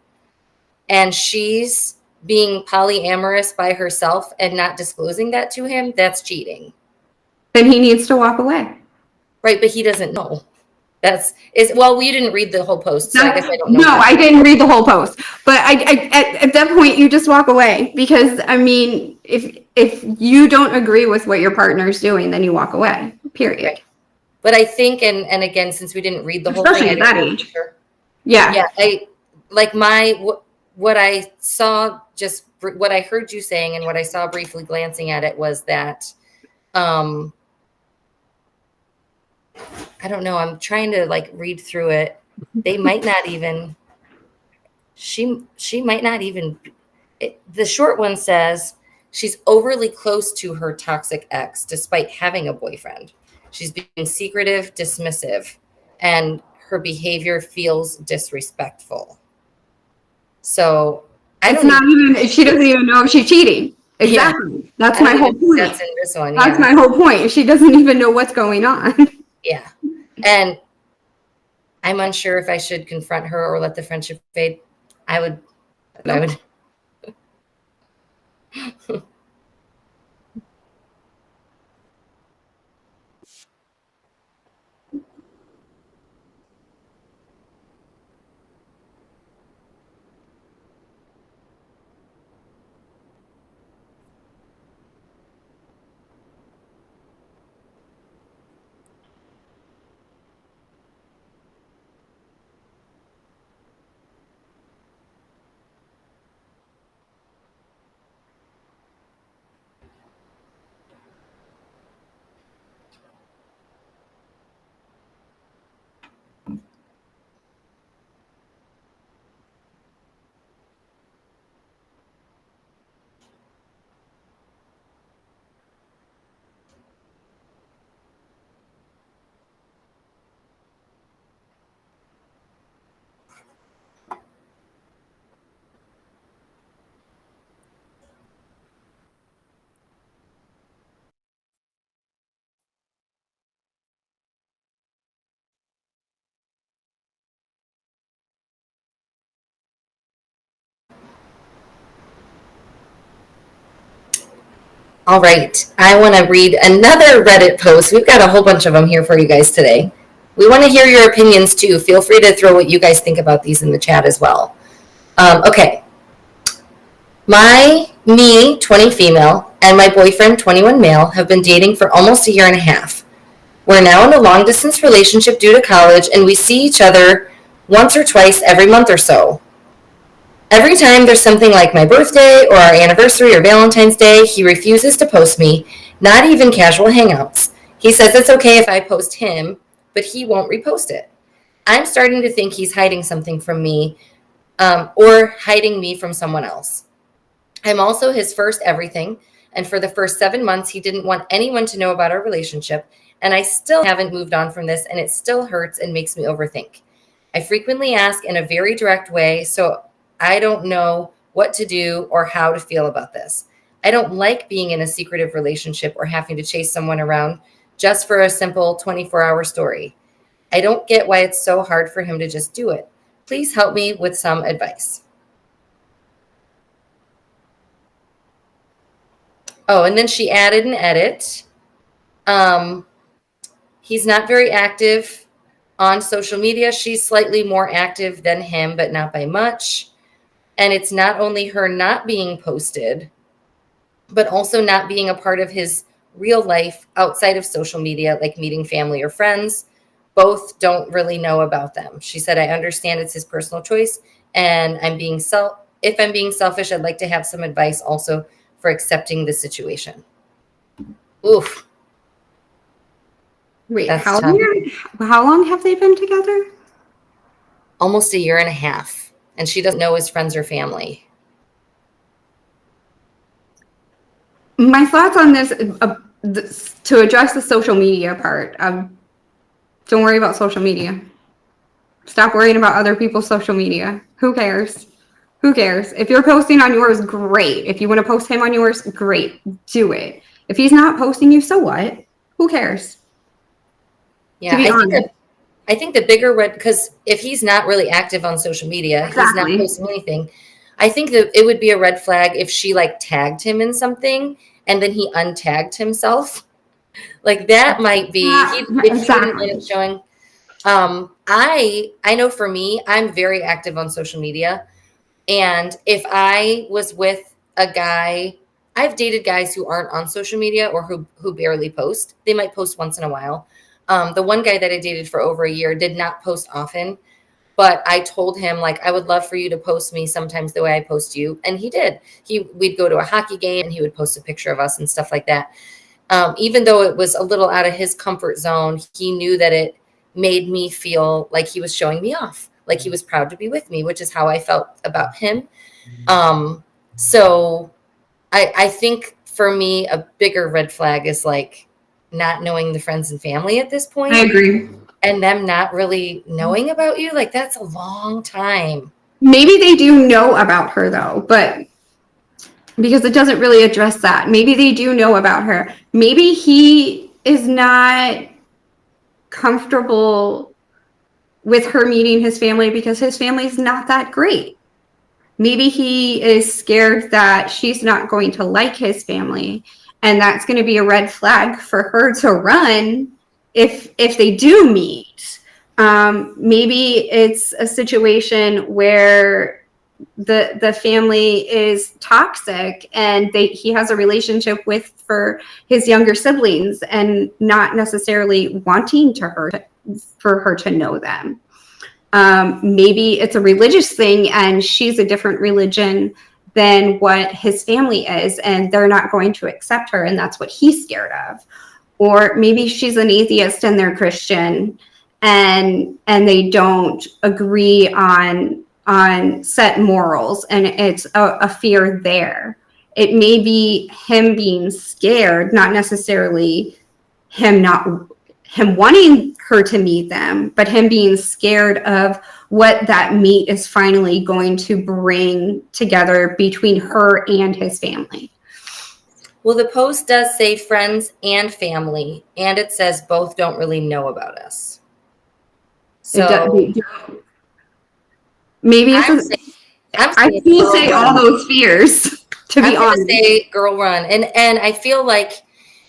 and she's being polyamorous by herself and not disclosing that to him, that's cheating. Then he needs to walk away. Right, but he doesn't know. Well, you didn't read the whole post, so I guess I don't know. No, I didn't read the whole post. But at that point, you just walk away because, I mean, if you don't agree with what your partner's doing, then you walk away, period. Right. But I think, and again, since we didn't read the whole Especially thing. Especially at that age. Sure. Yeah. Yeah, what I saw, just what I heard you saying and what I saw briefly glancing at it was that, I don't know, I'm trying to like read through it. They might not even, she might not even, the short one says she's overly close to her toxic ex despite having a boyfriend. She's being secretive, dismissive, and her behavior feels disrespectful. So she doesn't even know if she's cheating. Exactly. Yeah. That's my whole point. That's in this one. That's my whole point. She doesn't even know what's going on. Yeah. And I'm unsure if I should confront her or let the friendship fade. I would. All right. I want to read another Reddit post. We've got a whole bunch of them here for you guys today. We want to hear your opinions too. Feel free to throw what you guys think about these in the chat as well. Okay. Me, 20 female, and my boyfriend, 21 male, have been dating for almost a year and a half. We're now in a long distance relationship due to college, and we see each other once or twice every month or so. Every time there's something like my birthday or our anniversary or Valentine's Day, he refuses to post me, not even casual hangouts. He says it's okay if I post him, but he won't repost it. I'm starting to think he's hiding something from me, or hiding me from someone else. I'm also his first everything, and for the first 7 months, he didn't want anyone to know about our relationship, and I still haven't moved on from this, and it still hurts and makes me overthink. I frequently ask in a very direct way, so I don't know what to do or how to feel about this. I don't like being in a secretive relationship or having to chase someone around just for a simple 24-hour story. I don't get why it's so hard for him to just do it. Please help me with some advice. Oh, and then she added an edit. He's not very active on social media. She's slightly more active than him, but not by much. And it's not only her not being posted, but also not being a part of his real life outside of social media, like meeting family or friends. Both don't really know about them. She said, I understand it's his personal choice, and if I'm being selfish, I'd like to have some advice also for accepting the situation. Oof. Wait, That's how tough. long have they been together? Almost a year and a half, and she doesn't know his friends or family. My thoughts on this, to address the social media part, don't worry about social media. Stop worrying about other people's social media. Who cares? Who cares? If you're posting on yours, great. If you want to post him on yours, great. Do it. If he's not posting you, so what? Who cares? Yeah, I think the bigger red, because if he's not really active on social media, Exactly. He's not posting anything. I think that it would be a red flag if she like tagged him in something and then he untagged himself. Like that might be if he wouldn't end up showing. I know for me, I'm very active on social media. And if I was with a guy, I've dated guys who aren't on social media or who barely post. They might post once in a while. The one guy that I dated for over a year did not post often, but I told him, like, I would love for you to post me sometimes the way I post you. And he did. We'd go to a hockey game and he would post a picture of us and stuff like that. Even though it was a little out of his comfort zone, he knew that it made me feel like he was showing me off, like he was proud to be with me, which is how I felt about him. So I think for me, a bigger red flag is like not knowing the friends and family at this point. I agree. And them not really knowing about you. Like that's a long time. Maybe they do know about her though, but because it doesn't really address that. Maybe they do know about her. Maybe he is not comfortable with her meeting his family because his family's not that great. Maybe he is scared that she's not going to like his family, and that's going to be a red flag for her to run if they do meet. Maybe it's a situation where the family is toxic and he has a relationship for his younger siblings and not necessarily wanting for her to know them. Maybe it's a religious thing and she's a different religion than what his family is, and they're not going to accept her, and that's what he's scared of. Or maybe she's an atheist and they're Christian, and they don't agree on set morals, and it's a fear there. It may be him being scared, not necessarily him wanting her to meet them, but him being scared of what that meet is finally going to bring together between her and his family. Well, the post does say friends and family, and it says both don't really know about us. So maybe I still say all those fears. to be I'm gonna honest. say girl run. And I feel like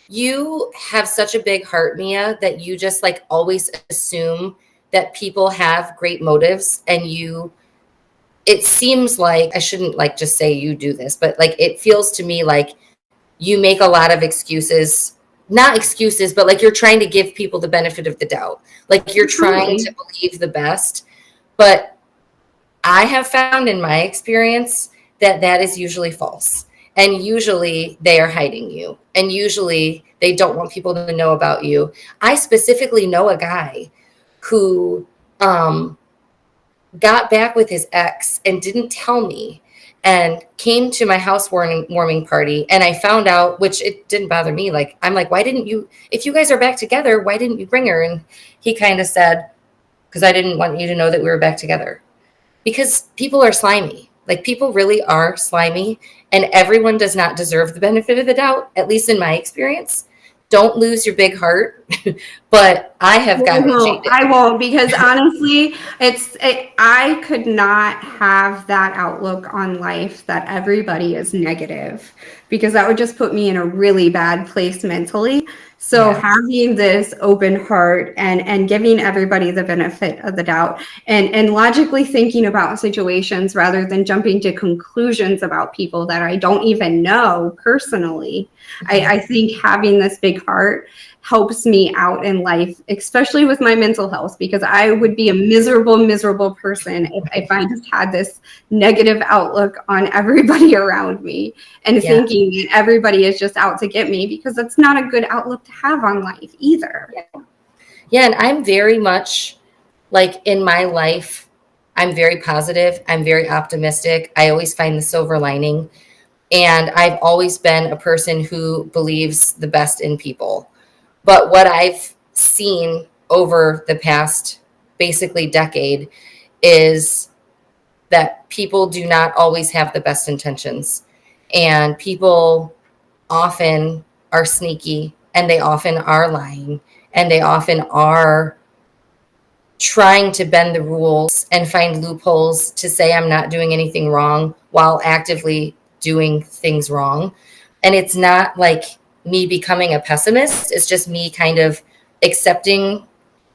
you have such a big heart, Mia, that you just like always assume that people have great motives, and it seems like, I shouldn't like just say you do this, but like it feels to me like you make a lot of excuses, not excuses, but like you're trying to give people the benefit of the doubt. Like you're trying to believe the best. But I have found in my experience that that is usually false. And usually they are hiding you. And usually they don't want people to know about you. I specifically know a guy who got back with his ex and didn't tell me, and came to my house warming party. And I found out, which it didn't bother me. Like, I'm like, why didn't you, if you guys are back together, why didn't you bring her? And he kind of said, because I didn't want you to know that we were back together. Because people are slimy. Like, people really are slimy, and everyone does not deserve the benefit of the doubt, at least in my experience. Don't lose your big heart. But I have gotten jaded. I won't, because honestly, I could not have that outlook on life that everybody is negative, because that would just put me in a really bad place mentally. So having this open heart and giving everybody the benefit of the doubt, and logically thinking about situations rather than jumping to conclusions about people that I don't even know personally. I think having this big heart helps me out in life, especially with my mental health, because I would be a miserable person if I just had this negative outlook on everybody around me and thinking that everybody is just out to get me, because that's not a good outlook to have on life either. Yeah, and I'm very much like, in my life, I'm very positive. I'm very optimistic. I always find the silver lining. And I've always been a person who believes the best in people. But what I've seen over the past basically decade is that people do not always have the best intentions. And people often are sneaky, and they often are lying, and they often are trying to bend the rules and find loopholes to say I'm not doing anything wrong while actively doing things wrong. And it's not like me becoming a pessimist. It's just me kind of accepting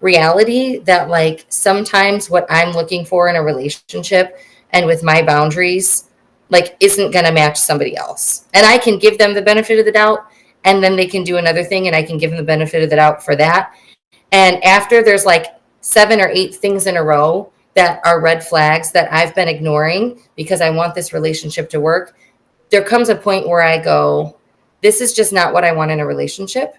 reality that, like, sometimes what I'm looking for in a relationship and with my boundaries, like, isn't going to match somebody else. And I can give them the benefit of the doubt, and then they can do another thing, and I can give them the benefit of the doubt for that. And after there's like 7 or 8 things in a row that are red flags that I've been ignoring because I want this relationship to work, there comes a point where I go, this is just not what I want in a relationship.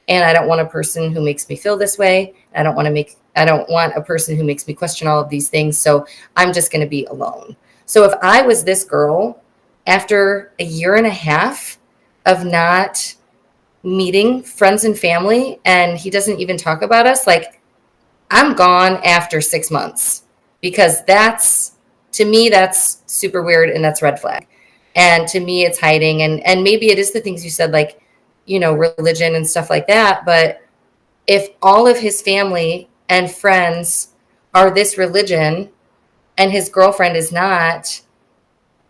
And I don't want a person who makes me feel this way. I don't want a person who makes me question all of these things. So I'm just going to be alone. So if I was this girl, after a year and a half of not meeting friends and family, and he doesn't even talk about us, like, I'm gone after 6 months, because to me, that's super weird, and that's red flag. And to me, it's hiding. And maybe it is the things you said, like, religion and stuff like that. But if all of his family and friends are this religion and his girlfriend is not,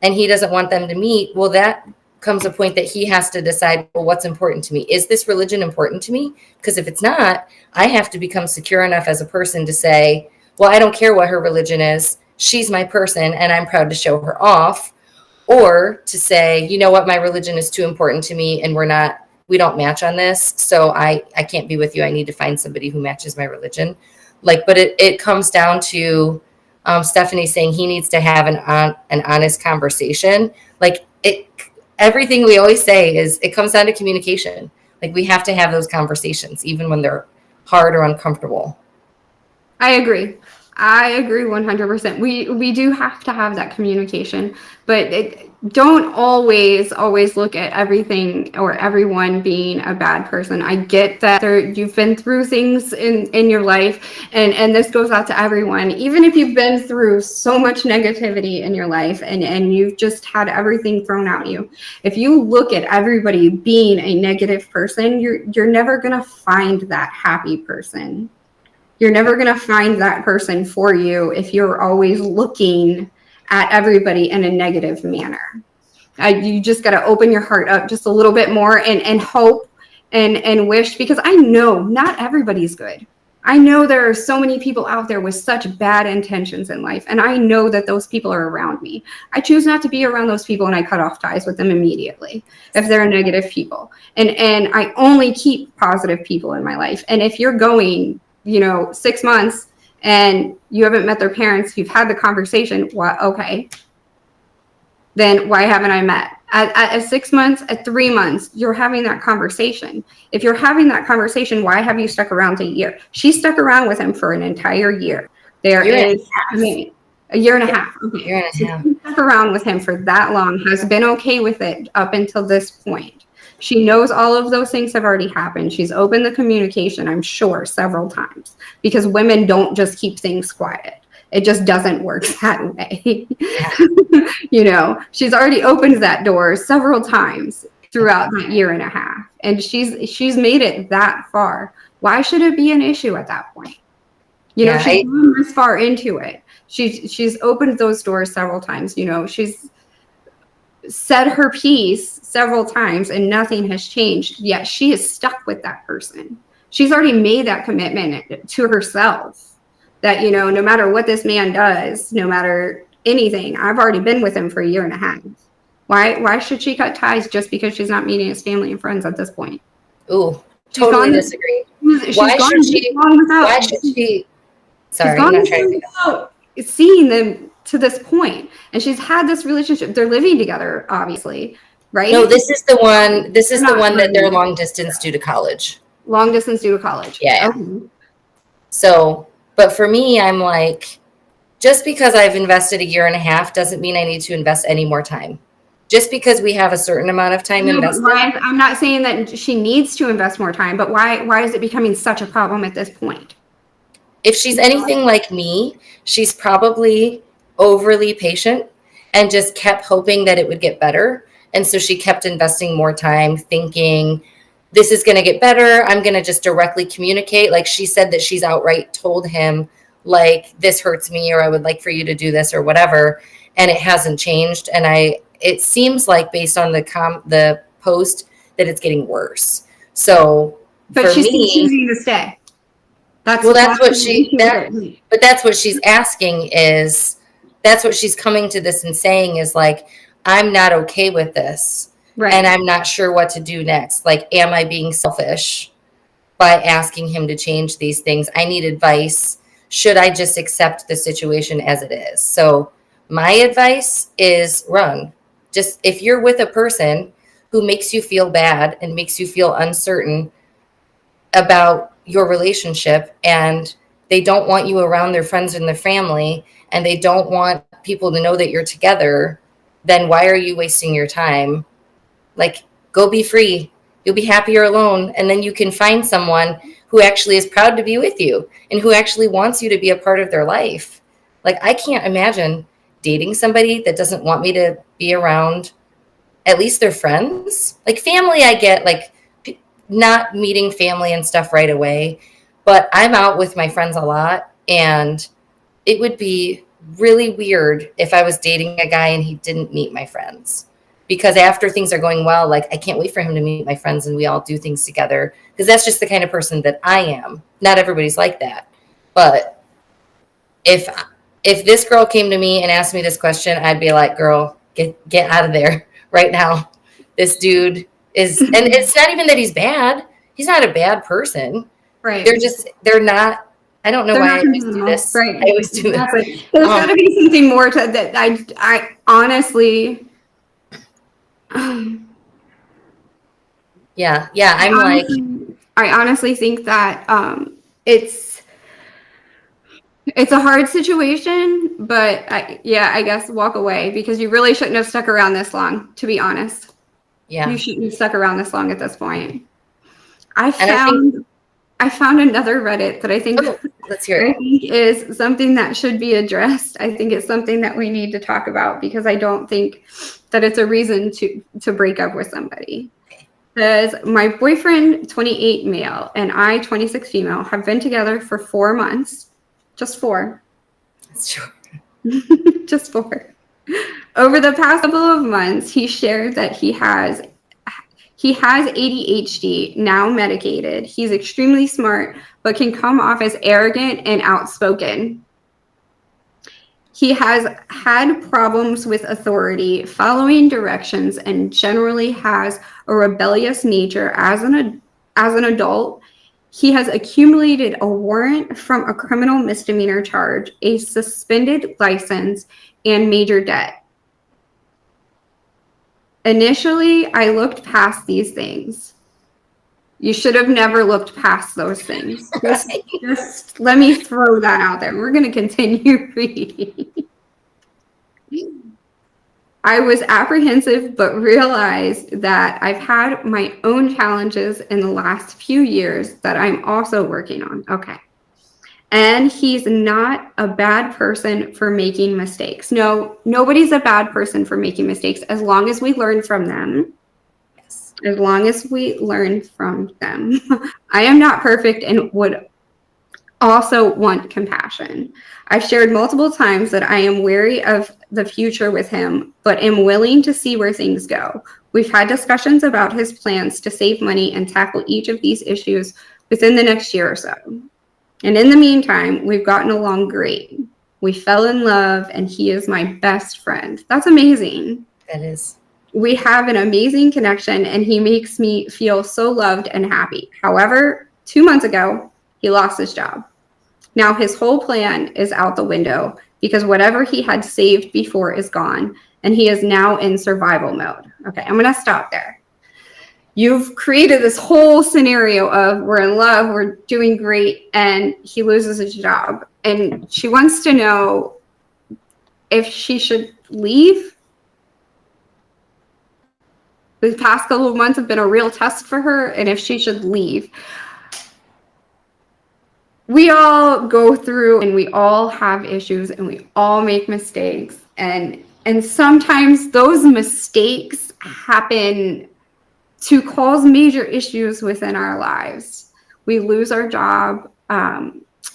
and he doesn't want them to meet, well, that comes a point that he has to decide, well, what's important to me? Is this religion important to me? Because if it's not, I have to become secure enough as a person to say, well, I don't care what her religion is. She's my person, and I'm proud to show her off. Or to say, you know what, my religion is too important to me, and we don't match on this, so I can't be with you. I need to find somebody who matches my religion. Like, but it comes down to Stephanie saying he needs to have an honest conversation. Like, everything we always say is, it comes down to communication. Like, we have to have those conversations, even when they're hard or uncomfortable. I agree 100%. We do have to have that communication, but don't always look at everything or everyone being a bad person. I get that you've been through things in your life, and this goes out to everyone. Even if you've been through so much negativity in your life and you've just had everything thrown at you, if you look at everybody being a negative person, you're never going to find that happy person. You're never going to find that person for you if you're always looking at everybody in a negative manner. You just got to open your heart up just a little bit more and hope and wish, because I know not everybody's good. I know there are so many people out there with such bad intentions in life, and I know that those people are around me. I choose not to be around those people, and I cut off ties with them immediately if they're negative people. And I only keep positive people in my life. And if you're going, 6 months and you haven't met their parents, you've had the conversation, okay, then why haven't I met? At 6 months, at 3 months, you're having that conversation. If you're having that conversation, why have you stuck around a year? She stuck around with him for an entire year. A year and a half. Okay. Year and a half. She stuck around with him for that long, has been okay with it up until this point. She knows all of those things have already happened. She's opened the communication, I'm sure, several times, because women don't just keep things quiet. It just doesn't work that way. She's already opened that door several times throughout that year and a half, and she's made it that far. Why should it be an issue at that point? She's gone this far into it. She's opened those doors several times. She's said her piece several times, and nothing has changed. Yet she is stuck with that person. She's already made that commitment to herself. That, no matter what this man does, no matter anything, I've already been with him for a year and a half. Why should she cut ties just because she's not meeting his family and friends at this point? Ooh, totally disagree. Why should she? Sorry, I'm not trying to seeing them to this point, and she's had this relationship. They're living together, obviously, right? No, this is the one. This is the one that they're long distance due to college. Long distance due to college. Yeah. Okay. So, but for me, I'm like, just because I've invested a year and a half doesn't mean I need to invest any more time. Just because we have a certain amount of time invested. I'm not saying that she needs to invest more time, but why is it becoming such a problem at this point? If she's anything like me, she's probably overly patient and just kept hoping that it would get better. And so she kept investing more time thinking, this is going to get better. I'm going to just directly communicate. Like she said that she's outright told him, like, this hurts me, or I would like for you to do this or whatever. And it hasn't changed. And it seems like based on the post that it's getting worse. So but she's choosing to stay. But that's what she's asking is, that's what she's coming to this and saying is like, I'm not okay with this. Right. And I'm not sure what to do next. Like, am I being selfish by asking him to change these things? I need advice. Should I just accept the situation as it is? So my advice is run. Just if you're with a person who makes you feel bad and makes you feel uncertain about your relationship, and they don't want you around their friends and their family, and they don't want people to know that you're together, then why are you wasting your time? Like, go be free. You'll be happier alone. And then you can find someone who actually is proud to be with you and who actually wants you to be a part of their life. Like, I can't imagine dating somebody that doesn't want me to be around at least their friends. Like, family, I get, like, not meeting family and stuff right away, but I'm out with my friends a lot, and it would be really weird if I was dating a guy and he didn't meet my friends, because after things are going well, like, I can't wait for him to meet my friends and we all do things together, because that's just the kind of person that I am. Not everybody's like that, but if this girl came to me and asked me this question, I'd be like, girl, get out of there right now. This dude is, and it's not even that he's bad. He's not a bad person. Right. They're not, I don't know why I always do this. Right. I always do this. There's got to be something more to that. I honestly. Yeah. I honestly think that it's a hard situation, but I guess walk away, because you really shouldn't have stuck around this long, to be honest. Yeah. You shouldn't have stuck around this long at this point. I found another Reddit that I think, let's hear it. I think is something that should be addressed. I think it's something that we need to talk about, because I don't think that it's a reason to break up with somebody. It says, my boyfriend, 28 male, and I, 26 female, have been together for 4 months. Just 4. That's true. Just 4. Over the past couple of months, he shared that he has ADHD, now medicated. He's extremely smart, but can come off as arrogant and outspoken. He has had problems with authority, following directions, and generally has a rebellious nature as an adult. He has accumulated a warrant from a criminal misdemeanor charge, a suspended license, and major debt. Initially, I looked past these things. You should have never looked past those things. Just let me throw that out there. We're going to continue reading. I was apprehensive, but realized that I've had my own challenges in the last few years that I'm also working on. Okay. And he's not a bad person for making mistakes. No, nobody's a bad person for making mistakes as long as we learn from them. Yes. As long as we learn from them. I am not perfect and would also want compassion. I've shared multiple times that I am wary of the future with him, but am willing to see where things go. We've had discussions about his plans to save money and tackle each of these issues within the next year or so. And in the meantime, we've gotten along great. We fell in love, and he is my best friend. That's amazing. That is. We have an amazing connection, and he makes me feel so loved and happy. However, 2 months ago, he lost his job. Now his whole plan is out the window because whatever he had saved before is gone, and he is now in survival mode. Okay, I'm going to stop there. You've created this whole scenario of we're in love, we're doing great, and he loses his job. And she wants to know if she should leave. The past couple of months have been a real test for her, and if she should leave. We all go through and we all have issues and we all make mistakes. And sometimes those mistakes happen to cause major issues within our lives. We lose our job.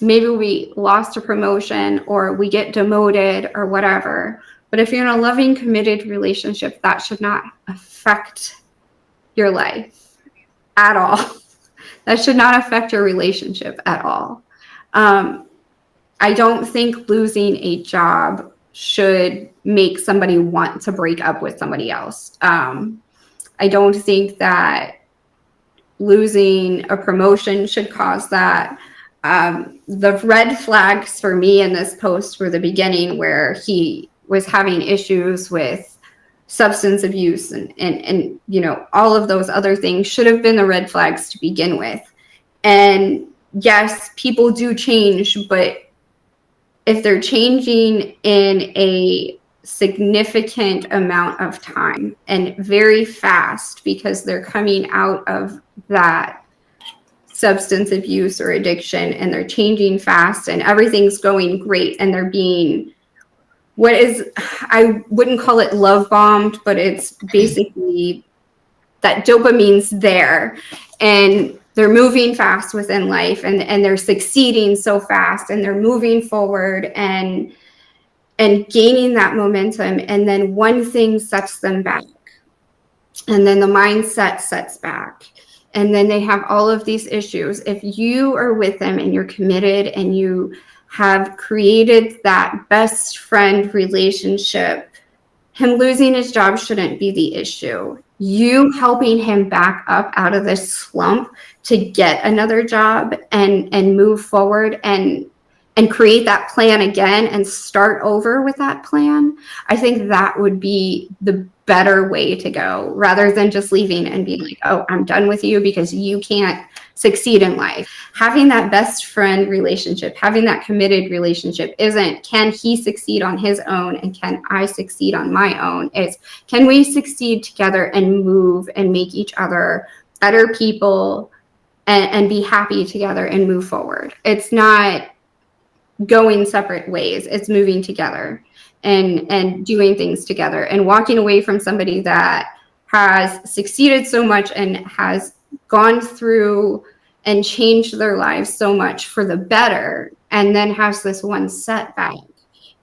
Maybe we lost a promotion or we get demoted or whatever. But if you're in a loving, committed relationship, that should not affect your life at all. That should not affect your relationship at all. I don't think losing a job should make somebody want to break up with somebody else. I don't think that losing a promotion should cause that. The red flags for me in this post were the beginning where he was having issues with substance abuse and you know, all of those other things should have been the red flags to begin with. And yes, people do change, but if they're changing in a significant amount of time and very fast because they're coming out of that substance abuse or addiction and they're changing fast and everything's going great and they're being what is, I wouldn't call it love bombed, but it's basically that dopamine's there and they're moving fast within life and they're succeeding so fast and they're moving forward and gaining that momentum. And then one thing sets them back. And then the mindset sets back. And then they have all of these issues. If you are with them and you're committed and you have created that best friend relationship, him losing his job shouldn't be the issue. You helping him back up out of this slump to get another job and move forward and create that plan again and start over with that plan, I think that would be the better way to go rather than just leaving and being like, oh, I'm done with you because you can't succeed in life. Having that best friend relationship, having that committed relationship isn't can he succeed on his own and can I succeed on my own? It's can we succeed together and move and make each other better people and be happy together and move forward. It's not going separate ways. It's moving together and doing things together and walking away from somebody that has succeeded so much and has gone through and changed their lives so much for the better and then has this one setback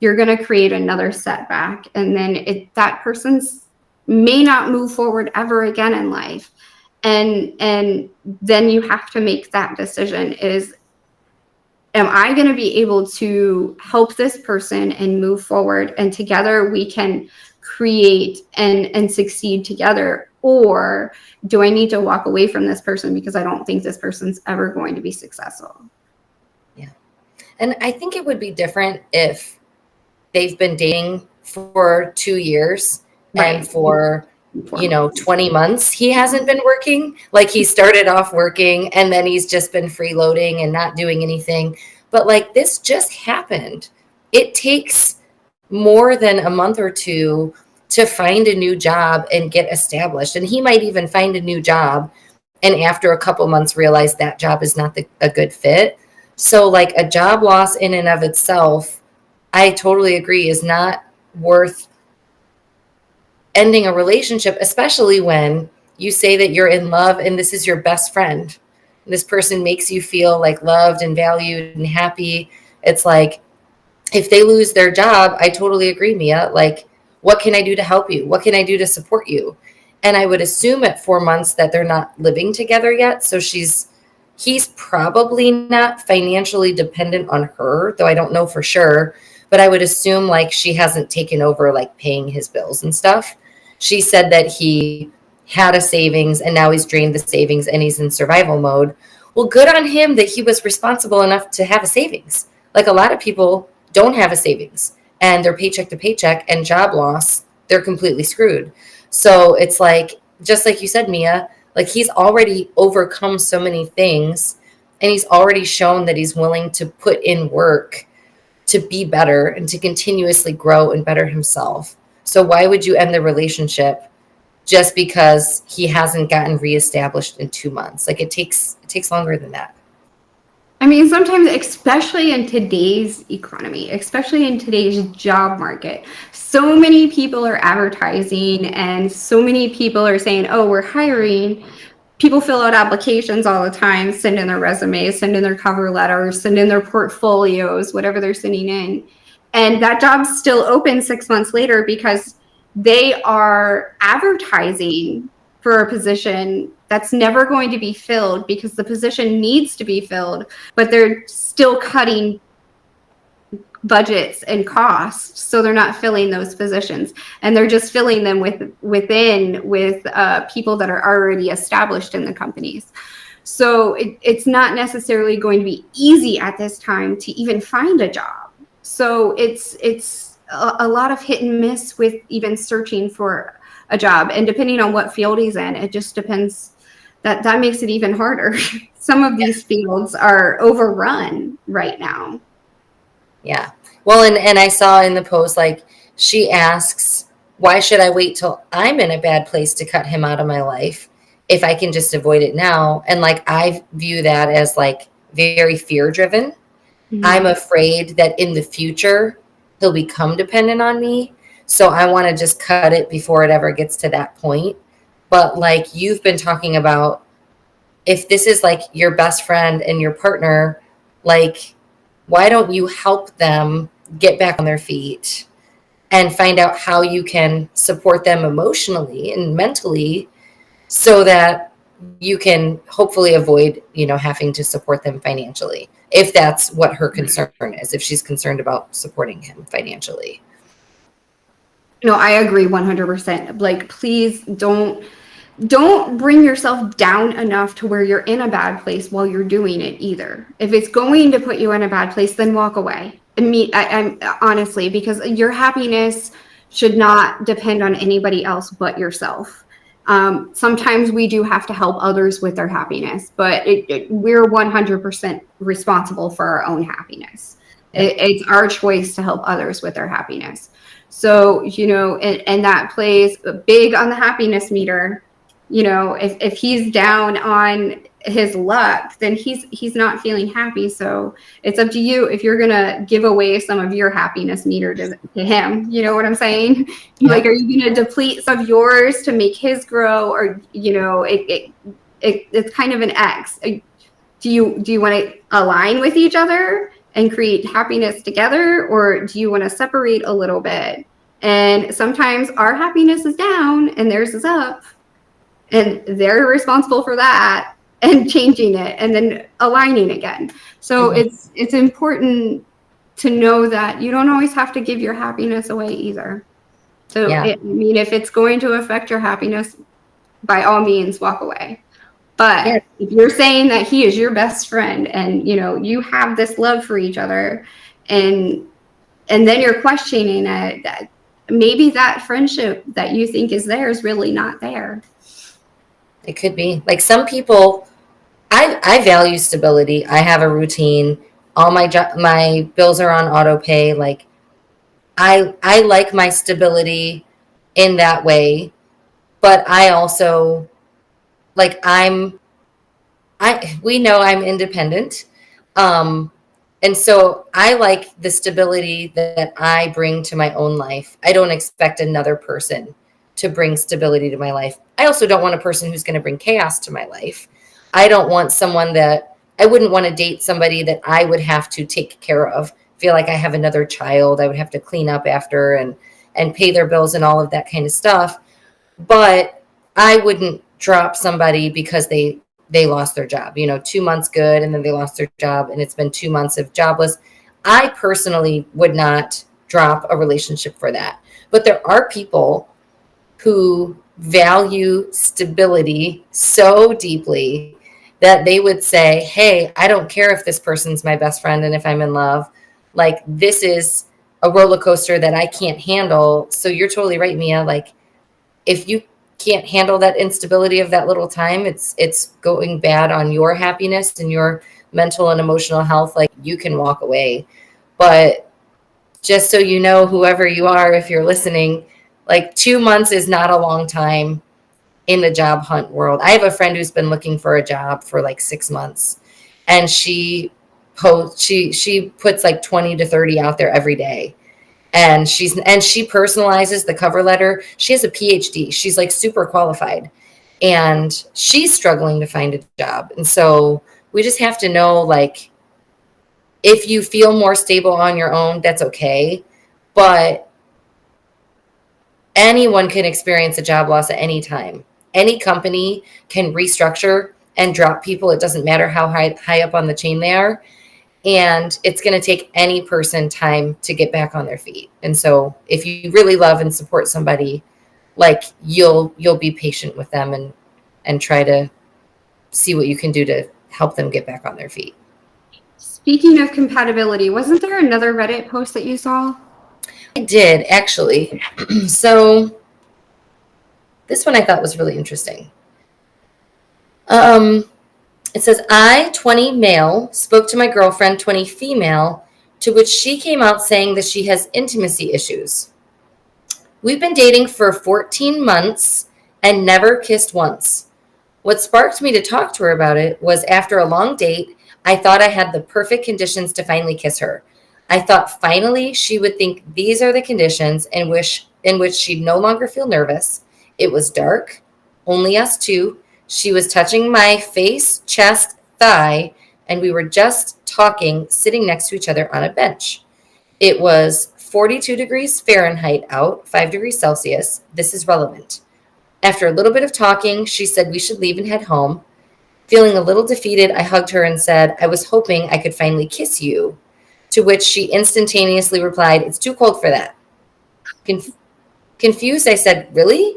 you're going to create another setback. And then that person's may not move forward ever again in life. And then you have to make that decision is, am I going to be able to help this person and move forward, and together we can create and succeed together? Or do I need to walk away from this person because I don't think this person's ever going to be successful? Yeah. And I think it would be different if they've been dating for 2 years, right, and for 20 months he hasn't been working. Like, he started off working and then he's just been freeloading and not doing anything. But like, this just happened. It takes more than a month or two to find a new job and get established. And he might even find a new job and after a couple months realize that job is not a good fit. So like, a job loss in and of itself, I totally agree, is not worth ending a relationship, especially when you say that you're in love and this is your best friend. This person makes you feel like loved and valued and happy. It's like, if they lose their job, I totally agree, Mia. Like, what can I do to help you? What can I do to support you? And I would assume at 4 months that they're not living together yet. So he's probably not financially dependent on her, though I don't know for sure. But I would assume like she hasn't taken over like paying his bills and stuff. She said that he had a savings and now he's drained the savings and he's in survival mode. Well, good on him that he was responsible enough to have a savings. Like, a lot of people don't have a savings and they're paycheck to paycheck, and job loss, they're completely screwed. So it's like, just like you said, Mia, like, he's already overcome so many things and he's already shown that he's willing to put in work to be better and to continuously grow and better himself. So why would you end the relationship just because he hasn't gotten reestablished in 2 months? Like, it takes longer than that. I mean, sometimes, especially in today's economy, especially in today's job market, so many people are advertising and so many people are saying, oh, we're hiring. People fill out applications all the time, send in their resumes, send in their cover letters, send in their portfolios, whatever they're sending in. And that job's still open 6 months later because they are advertising for a position that's never going to be filled because the position needs to be filled, but they're still cutting budgets and costs, so they're not filling those positions, and they're just filling them with people that are already established in the companies. So it's not necessarily going to be easy at this time to even find a job. So it's a lot of hit and miss with even searching for a job, and depending on what field he's in, it just depends. That makes it even harder. Some of these fields are overrun right now. Yeah. Well, and I saw in the post, like, she asks, why should I wait till I'm in a bad place to cut him out of my life if I can just avoid it now? And like, I view that as like very fear driven. Mm-hmm. I'm afraid that in the future he'll become dependent on me. So I want to just cut it before it ever gets to that point. But like you've been talking about, if this is like your best friend and your partner, like, why don't you help them get back on their feet and find out how you can support them emotionally and mentally so that you can hopefully avoid, having to support them financially, if that's what her concern is, if she's concerned about supporting him financially. No, I agree 100%. Like, please don't bring yourself down enough to where you're in a bad place while you're doing it either. If it's going to put you in a bad place, then walk away. I'm honestly, because your happiness should not depend on anybody else but yourself. Sometimes we do have to help others with their happiness, but we're 100% responsible for our own happiness. It's our choice to help others with their happiness. So, and that plays big on the happiness meter. If he's down on his luck, then he's not feeling happy. So it's up to you if you're going to give away some of your happiness meter to him. You know what I'm saying? Yeah. Like, are you going to deplete some of yours to make his grow? Or, it's kind of an X. Do you want to align with each other? and create happiness together, or do you want to separate a little bit? And sometimes our happiness is down and theirs is up, and they're responsible for that and changing it and then aligning again. So it's important to know that you don't always have to give your happiness away either. So I mean, if it's going to affect your happiness, by all means, walk away. But if you're saying that he is your best friend and, you know, you have this love for each other, and then you're questioning it, that maybe that friendship that you think is there is really not there. It could be. Like some people, I value stability. I have a routine. All my bills are on auto pay. Like I like my stability in that way, but I also like we know I'm independent. And so I like the stability that I bring to my own life. I don't expect another person to bring stability to my life. I also don't want a person who's going to bring chaos to my life. I don't want someone that I wouldn't want to date somebody that I would have to take care of. Feel like I have another child I would have to clean up after and pay their bills and all of that kind of stuff. But I wouldn't drop somebody because they lost their job, 2 months good, and then they lost their job, and it's been 2 months of jobless. I personally would not drop a relationship for that. But there are people who value stability so deeply that they would say, hey, I don't care if this person's my best friend and if I'm in love. Like, this is a roller coaster that I can't handle. So you're totally right, Mia. Like, if you can't handle that instability of that little time, it's going bad on your happiness and your mental and emotional health. Like, you can walk away. But just so you know, whoever you are, if you're listening, like 2 months is not a long time in the job hunt world. I have a friend who's been looking for a job for like 6 months, and she puts like 20 to 30 out there every day. And she personalizes the cover letter. She has a PhD. She's like super qualified, and she's struggling to find a job. And so we just have to know, like, if you feel more stable on your own, that's okay. But anyone can experience a job loss at any time. Any company can restructure and drop people. It doesn't matter how high up on the chain they are. And it's going to take any person time to get back on their feet. And so if you really love and support somebody, like, you'll be patient with them and try to see what you can do to help them get back on their feet. Speaking of compatibility, wasn't there another Reddit post that you saw? I did, actually. So this one I thought was really interesting. It says, I, 20 male, spoke to my girlfriend, 20 female, to which she came out saying that she has intimacy issues. We've been dating for 14 months and never kissed once. What sparked me to talk to her about it was after a long date, I thought I had the perfect conditions to finally kiss her. I thought finally she would think these are the conditions in which she'd no longer feel nervous. It was dark, only us two. She was touching my face, chest, thigh, and we were just talking, sitting next to each other on a bench. It was 42 degrees Fahrenheit out, 5 degrees Celsius. This is relevant. After a little bit of talking, she said we should leave and head home. Feeling a little defeated, I hugged her and said, I was hoping I could finally kiss you. To which she instantaneously replied, it's too cold for that. Confused, I said, really?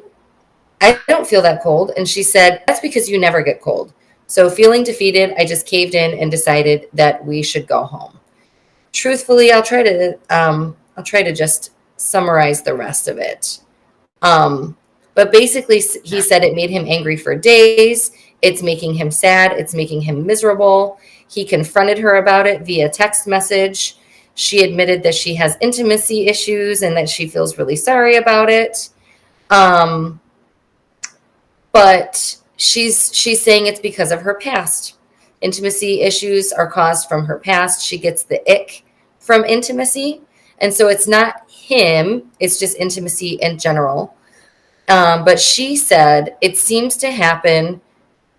I don't feel that cold. And she said, that's because you never get cold. So feeling defeated, I just caved in and decided that we should go home. Truthfully, I'll try to just summarize the rest of it. But basically, he said it made him angry for days. It's making him sad. It's making him miserable. He confronted her about it via text message. She admitted that she has intimacy issues and that she feels really sorry about it. But she's saying it's because of her past. Intimacy issues are caused from her past. She gets the ick from intimacy. And so it's not him. It's just intimacy in general. But she said it seems to happen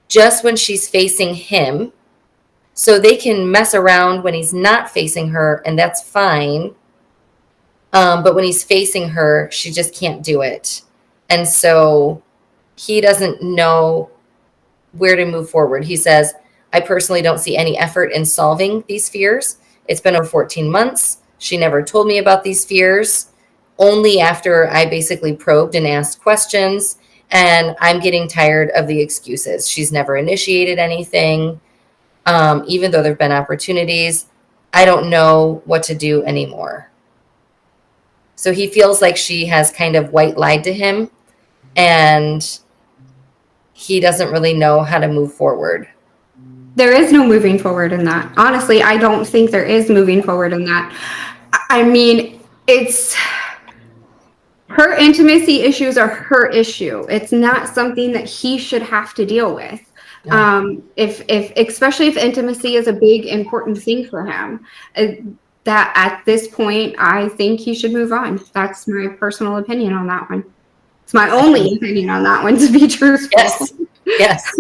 just when she's facing him. So they can mess around when he's not facing her, and that's fine. But when he's facing her, she just can't do it. And so he doesn't know where to move forward. He says, I personally don't see any effort in solving these fears. It's been over 14 months. She never told me about these fears. Only after I basically probed and asked questions. And I'm getting tired of the excuses. She's never initiated anything. Even though there have been opportunities, I don't know what to do anymore. So he feels like she has kind of white lied to him, and he doesn't really know how to move forward. There is no moving forward in that. Honestly, I don't think there is moving forward in that. I mean, it's her intimacy issues are her issue. It's not something that he should have to deal with. No. If especially if intimacy is a big important thing for him, that at this point, I think he should move on. That's my personal opinion on that one. It's my only opinion on that one, to be truthful. Yes.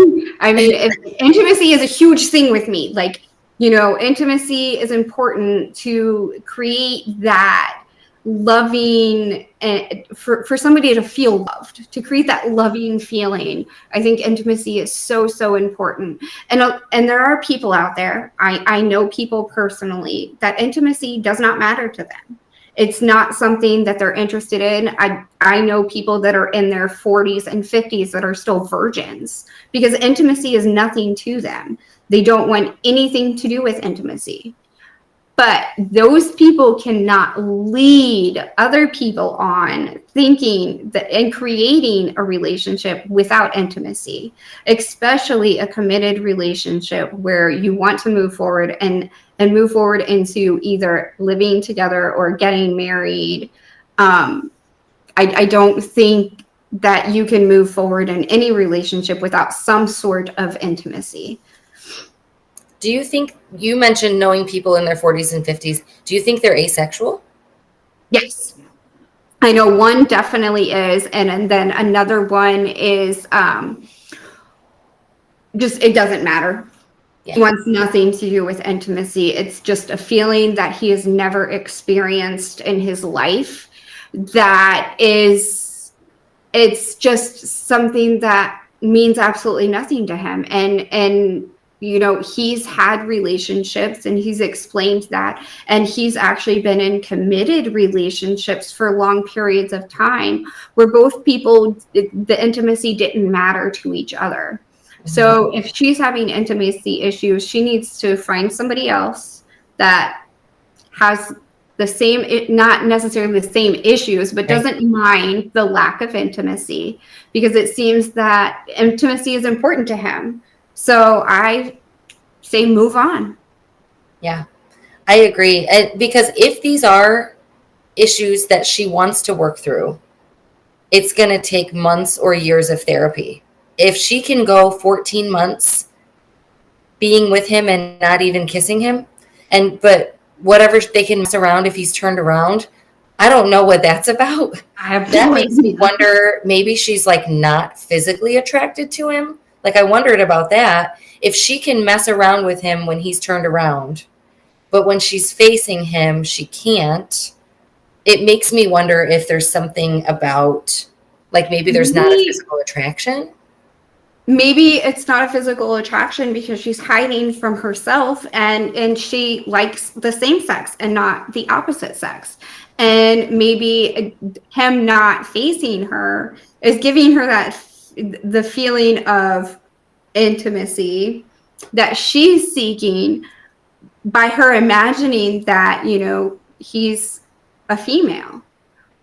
I mean, intimacy is a huge thing with me. Like, you know, intimacy is important to create that loving, and for somebody to feel loved, to create that loving feeling. I think intimacy is so important. And there are people out there, I know people personally, that intimacy does not matter to them. It's not something that they're interested in. I know people that are in their 40s and 50s that are still virgins because intimacy is nothing to them. They don't want anything to do with intimacy. But those people cannot lead other people on thinking that and creating a relationship without intimacy, especially a committed relationship where you want to move forward and move forward into either living together or getting married. I don't think that you can move forward in any relationship without some sort of intimacy. Do you think, you mentioned knowing people in their 40s and 50s, do you think they're asexual? Yes. I know one definitely is, and then another one is just, it doesn't matter. Yeah. He wants nothing to do with intimacy. It's just a feeling that he has never experienced in his life that is, it's just something that means absolutely nothing to him. And you know, he's had relationships and he's explained that, and he's actually been in committed relationships for long periods of time where both people, the intimacy didn't matter to each other. So if she's having intimacy issues, she needs to find somebody else that has the same, not necessarily the same issues, but doesn't mind the lack of intimacy, because it seems that intimacy is important to him. So I say move on. Yeah, I agree. Because if these are issues that she wants to work through, it's going to take months or years of therapy. If she can go 14 months being with him and not even kissing him, but whatever they can mess around if he's turned around, I don't know what that's about. That makes me wonder, maybe she's like not physically attracted to him. Like, I wondered about that. If she can mess around with him when he's turned around, but when she's facing him, she can't. It makes me wonder if there's something about, like, maybe there's not a physical attraction. Maybe it's not a physical attraction because she's hiding from herself and she likes the same sex and not the opposite sex. And maybe him not facing her is giving her that the feeling of intimacy that she's seeking by her imagining that, you know, he's a female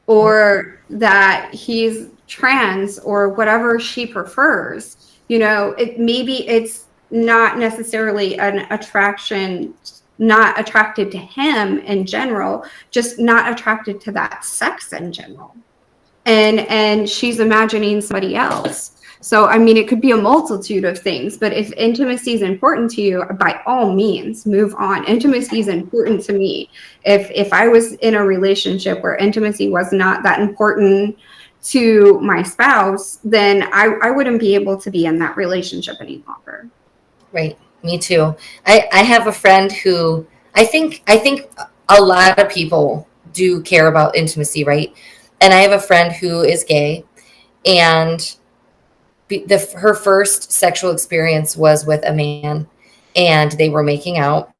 or that he's trans or whatever she prefers. You know, maybe it's not necessarily an attraction, not attracted to him in general, just not attracted to that sex in general. And she's imagining somebody else. So, I mean, it could be a multitude of things, but if intimacy is important to you, by all means, move on. Intimacy is important to me. If I was in a relationship where intimacy was not that important to my spouse, then I wouldn't be able to be in that relationship any longer. Right. Me too. I have a friend who I think a lot of people do care about intimacy, right? And I have a friend who is gay, and her first sexual experience was with a man, and they were making out,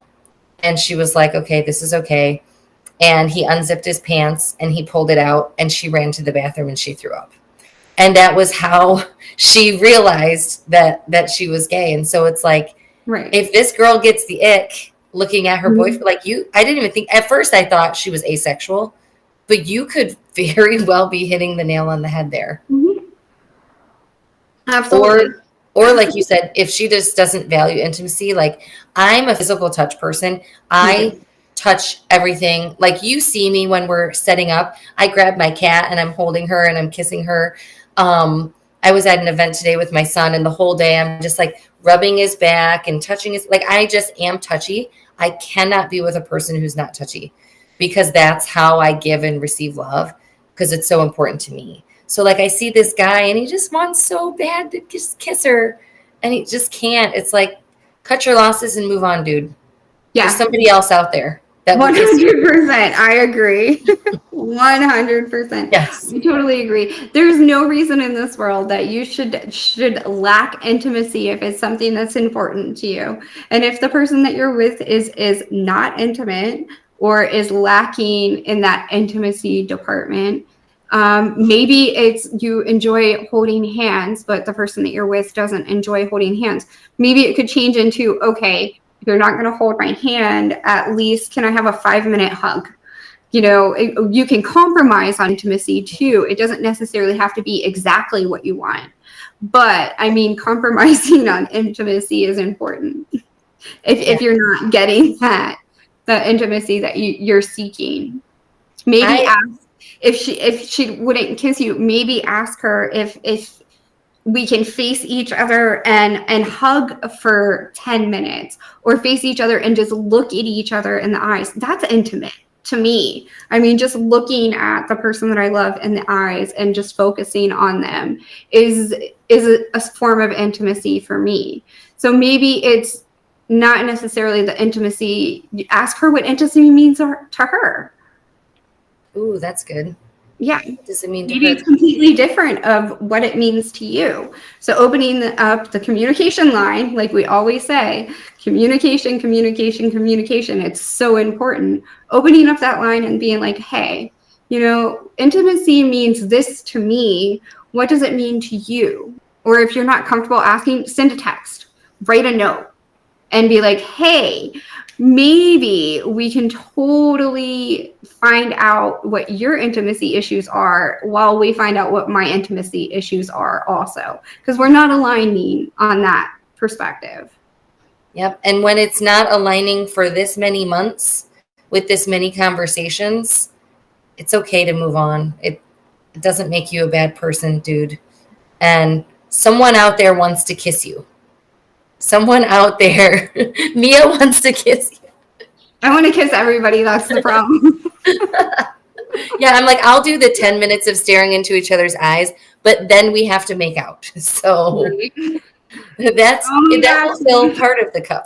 and she was like, "Okay, this is okay." And he unzipped his pants and he pulled it out, and she ran to the bathroom and she threw up. And that was how she realized that she was gay. And so it's like, Right. if this girl gets the ick looking at her boyfriend, like you, I didn't even think, at first I thought she was asexual, but you could very well be hitting the nail on the head there. Mm-hmm. Absolutely. Or like you said, if she just doesn't value intimacy, like I'm a physical touch person. I touch everything. Like you see me when we're setting up, I grab my cat and I'm holding her and I'm kissing her. I was at an event today with my son, and the whole day I'm just like rubbing his back and touching his, like I just am touchy. I cannot be with a person who's not touchy, because that's how I give and receive love, because it's so important to me. So like I see this guy and he just wants so bad to just kiss her, and he just can't. It's like, cut your losses and move on, dude. Yeah. There's somebody else out there that will kiss you. 100%. I agree. 100%. Yes. I totally agree. There's no reason in this world that you should lack intimacy if it's something that's important to you. And if the person that you're with is not intimate or is lacking in that intimacy department, maybe it's you enjoy holding hands, but the person that you're with doesn't enjoy holding hands. Maybe it could change into, okay, if you're not going to hold my hand, at least can I have a 5-minute hug? You know, you can compromise on intimacy too. It doesn't necessarily have to be exactly what you want. But I mean, compromising on intimacy is important. If you're not getting the intimacy that you're seeking. Maybe ask if she wouldn't kiss you, maybe ask her if we can face each other and hug for 10 minutes, or face each other and just look at each other in the eyes. That's intimate to me. I mean, just looking at the person that I love in the eyes and just focusing on them is a form of intimacy for me. So maybe it's not necessarily the intimacy. Ask her what intimacy means to her. Ooh, that's good. Yeah. What does it mean to Maybe her? it's completely different of what it means to you. So opening up the communication line, like we always say, communication. It's so important. Opening up that line and being like, hey, you know, intimacy means this to me. What does it mean to you? Or if you're not comfortable asking, send a text, write a note, and be like, hey, maybe we can totally find out what your intimacy issues are while we find out what my intimacy issues are also, because we're not aligning on that perspective. Yep. And when it's not aligning for this many months with this many conversations, it's okay to move on. It doesn't make you a bad person, dude. And someone out there wants to kiss you. Someone out there, Mia wants to kiss you. I want to kiss everybody. That's the problem. Yeah, I'm like, I'll do the 10 minutes of staring into each other's eyes, but then we have to make out. So that's still part of the cup.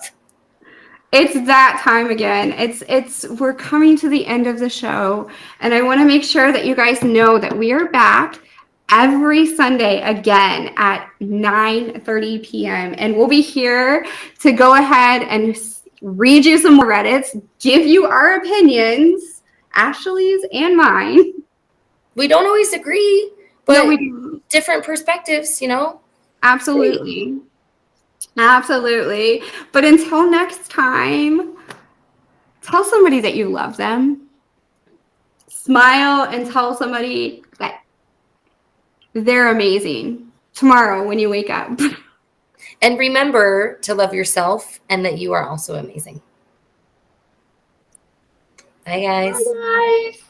It's that time again. We're coming to the end of the show, and I want to make sure that you guys know that we are back every Sunday again at 9:30 p.m. And we'll be here to go ahead and read you some more Reddits, give you our opinions, Ashley's and mine. We don't always agree, but we do. Different perspectives, you know? Absolutely. Absolutely. But until next time, tell somebody that you love them. Smile and tell somebody that they're amazing tomorrow when you wake up. And remember to love yourself and that you are also amazing. Bye, guys. Bye, guys.